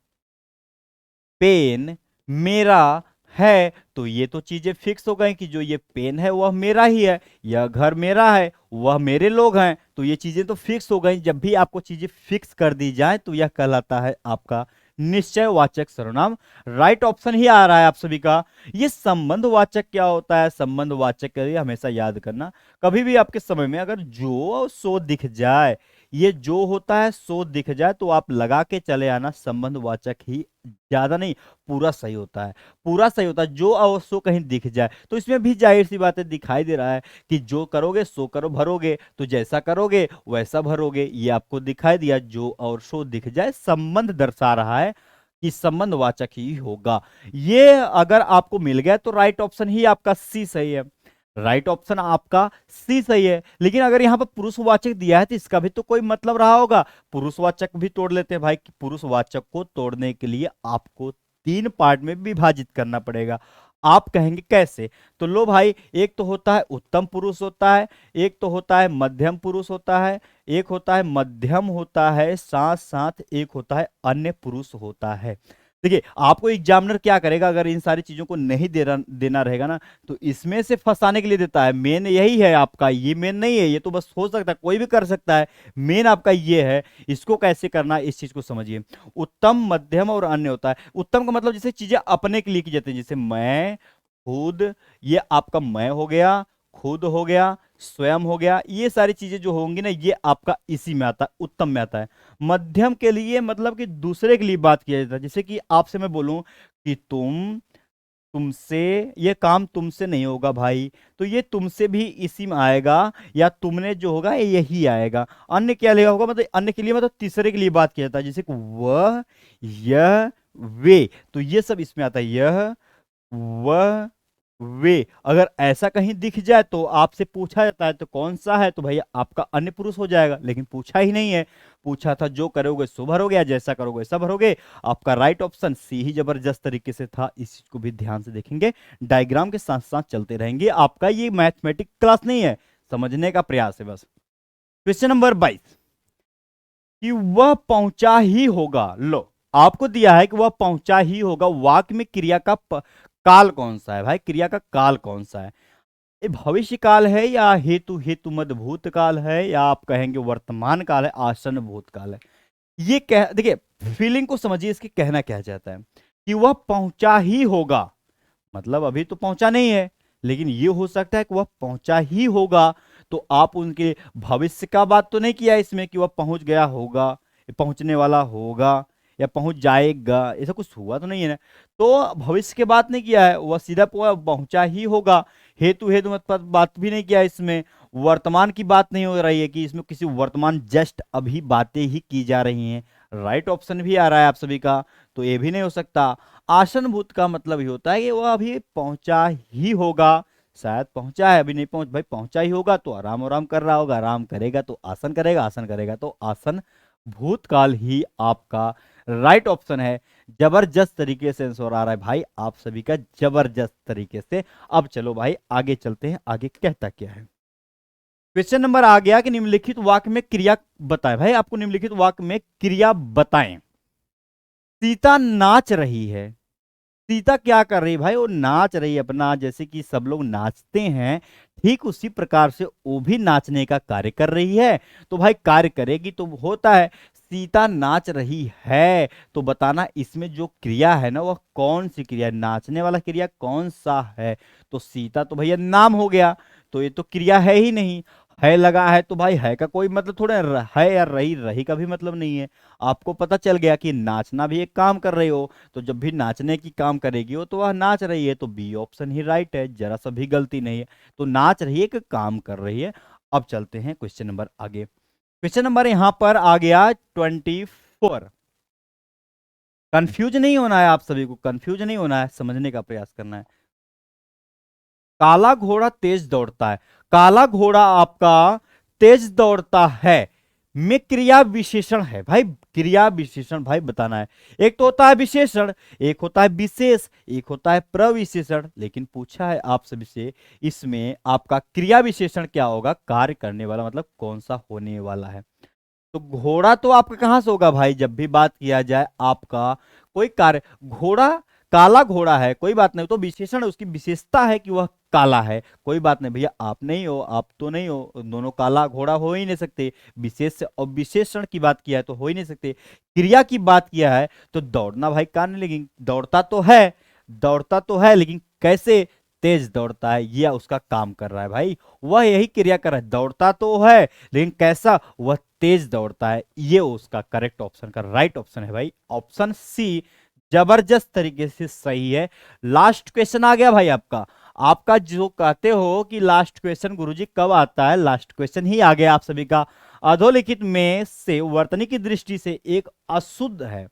[SPEAKER 2] पेन मेरा है, तो ये तो चीजें फिक्स हो गई कि जो ये पेन है वह मेरा ही है, यह घर मेरा है, वह मेरे लोग हैं, तो ये चीजें तो फिक्स हो गई। जब भी आपको चीजें फिक्स कर दी जाए तो यह कहलाता है आपका निश्चयवाचक सर्वनाम। राइट ऑप्शन ही आ रहा है आप सभी का। ये संबंधवाचक क्या होता है? संबंधवाचक के लिए हमेशा याद करना, कभी भी आपके समय में अगर जो सो दिख जाए, ये जो होता है सो दिख जाए, तो आप लगा के चले आना संबंधवाचक ही, ज्यादा नहीं, पूरा सही होता है, पूरा सही होता है। जो और सो कहीं दिख जाए तो इसमें भी जाहिर सी बात है दिखाई दे रहा है कि जो करोगे सो करो भरोगे, तो जैसा करोगे वैसा भरोगे, ये आपको दिखाई दिया। जो और सो दिख जाए संबंध दर्शा रहा है कि संबंधवाचक ही होगा। ये अगर आपको मिल गया तो राइट ऑप्शन ही आपका सी सही है। राइट ऑप्शन आपका सी सही है। लेकिन अगर यहां पर पुरुषवाचक दिया है तो इसका भी तो कोई मतलब रहा होगा। पुरुषवाचक भी तोड़ लेते हैं भाई, कि पुरुषवाचक को तोड़ने के लिए आपको 3 पार्ट में विभाजित करना पड़ेगा। आप कहेंगे कैसे? तो लो भाई, एक तो होता है उत्तम पुरुष होता है, एक तो होता है मध्यम पुरुष होता है, एक होता है मध्यम होता है, साथ साथ एक होता है अन्य पुरुष होता है। देखिए, आपको एग्जामिनर क्या करेगा अगर इन सारी चीजों को नहीं देना रहेगा ना, तो इसमें से फंसाने के लिए देता है। मेन यही है आपका, ये मेन नहीं है, ये तो बस हो सकता है, कोई भी कर सकता है। मेन आपका ये है, इसको कैसे करना है, इस चीज को समझिए। उत्तम, मध्यम और अन्य होता है। उत्तम का मतलब जैसे चीजें अपने के लिए की जाती है, जैसे मैं, खुद, ये आपका मैं हो गया, खुद हो गया, स्वयं हो गया, ये सारी चीजें जो होंगी ना, ये आपका इसी में आता है, उत्तम में आता है। मध्यम के लिए मतलब कि दूसरे के लिए बात किया जाता है, जैसे कि आपसे मैं बोलूं कि तुमसे, ये काम तुमसे नहीं होगा भाई, तो ये तुमसे भी इसी में आएगा, या तुमने जो होगा ये यही आएगा। अन्य क्या लेगा होगा, मतलब अन्य के लिए मतलब तीसरे के लिए बात किया जाता है, जैसे कि वह, यह, वे, तो ये सब इसमें आता है। यह, वह, वे अगर ऐसा कहीं दिख जाए तो आपसे पूछा जाता है तो कौन सा है, तो भैया आपका अन्य पुरुष हो जाएगा, लेकिन पूछा ही नहीं है। पूछा था जो करोगे सो भरोगे, या जैसा करोगे ऐसा भरोगे। आपका राइट ऑप्शन सी ही जबरदस्त तरीके से था। इस चीज को भी ध्यान से देखेंगे, डायग्राम के साथ साथ चलते रहेंगे। आपका ये मैथमेटिक्स क्लास नहीं है, समझने का प्रयास है बस। क्वेश्चन नंबर 22, कि वह पहुंचा ही होगा। लो, आपको दिया है कि वह पहुंचा ही होगा, वाक्य में क्रिया का काल कौन सा है भाई? क्रिया का काल कौन सा है? ये भविष्य काल है, या हेतु हेतु मद भूत काल है, या आप कहेंगे वर्तमान काल है, आसन भूतकाल है? ये कह देखिए, फीलिंग को समझिए, इसके कहना क्या चाहता है कि वह पहुंचा ही होगा, मतलब अभी तो पहुंचा नहीं है, लेकिन ये हो सकता है कि वह पहुंचा ही होगा। तो आप उनके भविष्य का बात तो नहीं किया इसमें कि वह पहुंच गया होगा, पहुंचने वाला होगा, या पहुंच जाएगा, ऐसा कुछ हुआ तो नहीं है ना। तो भविष्य की बात नहीं किया है, वह सीधा पहुंचा ही होगा। हेतु हेतु मत बात भी नहीं किया इसमें। वर्तमान की बात नहीं हो रही है कि इसमें किसी वर्तमान जस्ट अभी बातें ही की जा रही हैं। राइट ऑप्शन भी आ रहा है आप सभी का, तो ये भी नहीं हो सकता। आसन भूत का मतलब ही होता है कि वह अभी पहुंचा ही होगा, शायद पहुंचा है, अभी नहीं पहुंच, भाई पहुंचा ही होगा तो आराम आराम कर रहा होगा, आराम करेगा तो आसन करेगा, आसन करेगा तो आसन भूतकाल ही आपका राइट ऑप्शन है। जबरदस्त तरीके से आंसर आ रहा है भाई आप सभी का, जबरदस्त तरीके से। अब चलो भाई आगे चलते हैं, आगे कहता क्या है। क्वेश्चन नंबर आ गया कि निम्नलिखित वाक्य में क्रिया बताएं। भाई आपको निम्नलिखित वाक्य में क्रिया बताएं। सीता नाच रही है। सीता क्या कर रही है भाई? वो नाच रही है अपना, जैसे कि सब लोग नाचते हैं, ठीक उसी प्रकार से वो भी नाचने का कार्य कर रही है। तो भाई कार्य करेगी तो होता है सीता नाच रही है, तो बताना इसमें जो क्रिया है ना, वह कौन सी क्रिया है, नाचने वाला क्रिया कौन सा है। तो सीता तो भैया नाम हो गया, तो ये तो क्रिया है ही नहीं। है लगा है तो भाई है का कोई मतलब थोड़ा है, या रही रही का भी मतलब नहीं है। आपको पता चल गया कि नाचना भी एक काम कर रही हो, तो जब भी नाचने की काम करेगी हो तो वह नाच रही है, तो बी ऑप्शन ही राइट है, जरा सा भी गलती नहीं है। तो नाच रही है कि काम कर रही है। अब चलते हैं क्वेश्चन नंबर आगे। क्वेश्चन नंबर यहां पर आ गया 24। कंफ्यूज नहीं होना है, आप सभी को कंफ्यूज नहीं होना है, समझने का प्रयास करना है। काला घोड़ा तेज दौड़ता है। काला घोड़ा आपका तेज दौड़ता है में क्रिया विशेषण है भाई। क्रिया विशेषण भाई बताना है। एक तो होता है विशेषण, एक होता है विशेष, एक होता है प्रविशेषण। लेकिन पूछा है आप सभी से, इसमें आपका क्रिया विशेषण क्या होगा? कार्य करने वाला, मतलब कौन सा होने वाला है। तो घोड़ा तो आपका कहां से होगा भाई? जब भी बात किया जाए आपका कोई कार्य, घोड़ा काला घोड़ा है, कोई बात नहीं, तो विशेषण उसकी विशेषता है कि वह काला है, कोई बात नहीं भैया, आप नहीं हो, आप तो नहीं हो, दोनों काला घोड़ा हो ही नहीं सकते। विशेष और विशेषण की बात किया है तो हो ही नहीं सकते। क्रिया की बात किया है तो दौड़ना भाई कारण, लेकिन दौड़ता तो है, दौड़ता तो है, लेकिन कैसे? तेज दौड़ता है, यह उसका काम कर रहा है भाई, वह यही क्रिया कर रहा है। दौड़ता तो है लेकिन कैसा? वह तेज दौड़ता है। ये उसका करेक्ट ऑप्शन का राइट ऑप्शन है भाई, ऑप्शन सी जबरदस्त तरीके से सही है। लास्ट क्वेश्चन आ गया भाई आपका। आपका जो कहते हो कि लास्ट क्वेश्चन गुरुजी कब आता है, लास्ट क्वेश्चन ही आ गया आप सभी का। अधोलिखित में से वर्तनी की दृष्टि से एक अशुद्ध है,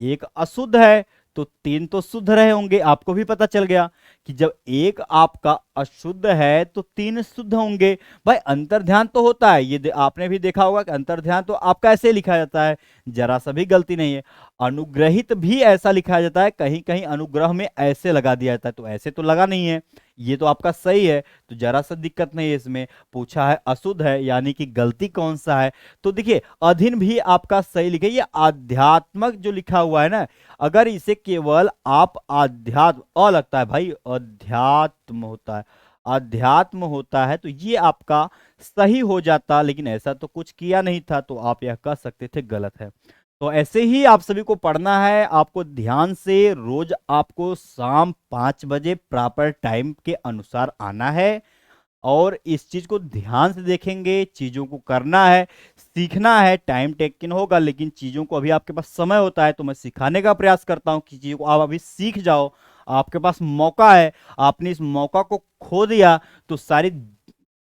[SPEAKER 2] एक अशुद्ध है, तो 3 तो शुद्ध रहे होंगे, आपको भी पता चल गया कि जब एक आपका अशुद्ध है तो 3 शुद्ध होंगे। भाई अंतर्ध्यान तो होता है, ये आपने भी देखा होगा कि अंतर्ध्यान तो आपका ऐसे लिखा जाता है, जरा सा भी गलती नहीं है। अनुग्रहित भी ऐसा लिखा जाता है, कहीं कहीं अनुग्रह में ऐसे लगा दिया जाता है, तो ऐसे तो लगा नहीं है, ये तो आपका सही है, तो जरा सा दिक्कत नहीं है इसमें। पूछा है अशुद्ध है, यानी कि गलती कौन सा है, तो देखिए अधीन भी आपका सही लिखे। ये आध्यात्मक जो लिखा हुआ है ना, अगर इसे केवल आप आध्यात्म अ लगता है भाई, अध्यात्म होता है, अध्यात्म होता है, तो ये आपका सही हो जाता, लेकिन ऐसा तो कुछ किया नहीं था, तो आप यह कह सकते थे गलत है। तो ऐसे ही आप सभी को पढ़ना है, आपको ध्यान से रोज आपको शाम 5 बजे प्रॉपर टाइम के अनुसार आना है, और इस चीज को ध्यान से देखेंगे, चीजों को करना है, सीखना है। टाइम टेकिंग होगा, लेकिन चीजों को अभी आपके पास समय होता है, तो मैं सिखाने का प्रयास करता हूं कि चीजों को आप अभी सीख जाओ। आपके पास मौका है, आपने इस मौका को खो दिया तो सारी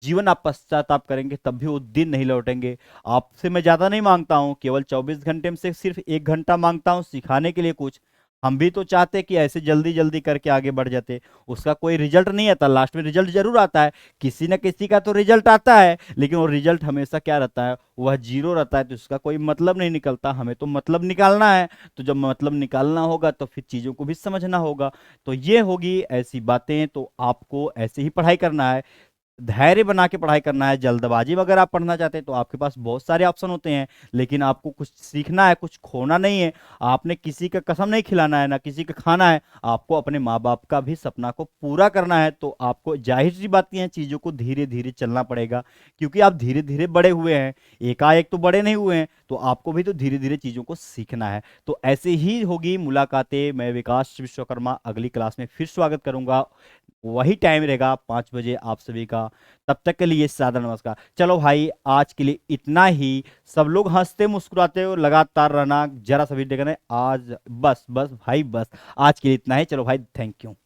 [SPEAKER 2] जीवन आप पश्चाताप करेंगे, तब भी वो दिन नहीं लौटेंगे। आपसे मैं ज्यादा नहीं मांगता हूं, केवल 24 घंटे में से सिर्फ 1 घंटा मांगता हूं सिखाने के लिए कुछ। हम भी तो चाहते कि ऐसे जल्दी जल्दी करके आगे बढ़ जाते, उसका कोई रिजल्ट नहीं आता, लास्ट में रिजल्ट जरूर आता है, किसी न किसी का तो रिजल्ट आता है, लेकिन वो रिजल्ट हमेशा क्या रहता है, वह जीरो रहता है, तो इसका कोई मतलब नहीं निकलता। हमें तो मतलब निकालना है, तो जब मतलब निकालना होगा तो फिर चीजों को भी समझना होगा। तो ये होगी ऐसी बातें, तो आपको ऐसे ही पढ़ाई करना है, धैर्य बना के पढ़ाई करना है। जल्दबाजी में अगर आप पढ़ना चाहते हैं तो आपके पास बहुत सारे ऑप्शन होते हैं, लेकिन आपको कुछ सीखना है, कुछ खोना नहीं है। आपने किसी का कसम नहीं खिलाना है, ना किसी का खाना है, आपको अपने माँ बाप का भी सपना को पूरा करना है। तो आपको जाहिर सी बातें हैं, चीजों को धीरे धीरे चलना पड़ेगा, क्योंकि आप धीरे धीरे बड़े हुए हैं, एकाएक तो बड़े नहीं हुए हैं, तो आपको भी तो धीरे धीरे चीजों को सीखना है। तो ऐसे ही होगी मुलाकातें। मैं विकास विश्वकर्मा अगली क्लास में फिर स्वागत करूंगा, वही टाइम रहेगा 5 बजे आप सभी का। तब तक के लिए सादर नमस्कार। चलो भाई, आज के लिए इतना ही। सब लोग हंसते मुस्कुराते हो, लगातार रहना, जरा सा भी देखना। आज बस बस भाई, बस आज के लिए इतना ही। चलो भाई, थैंक यू।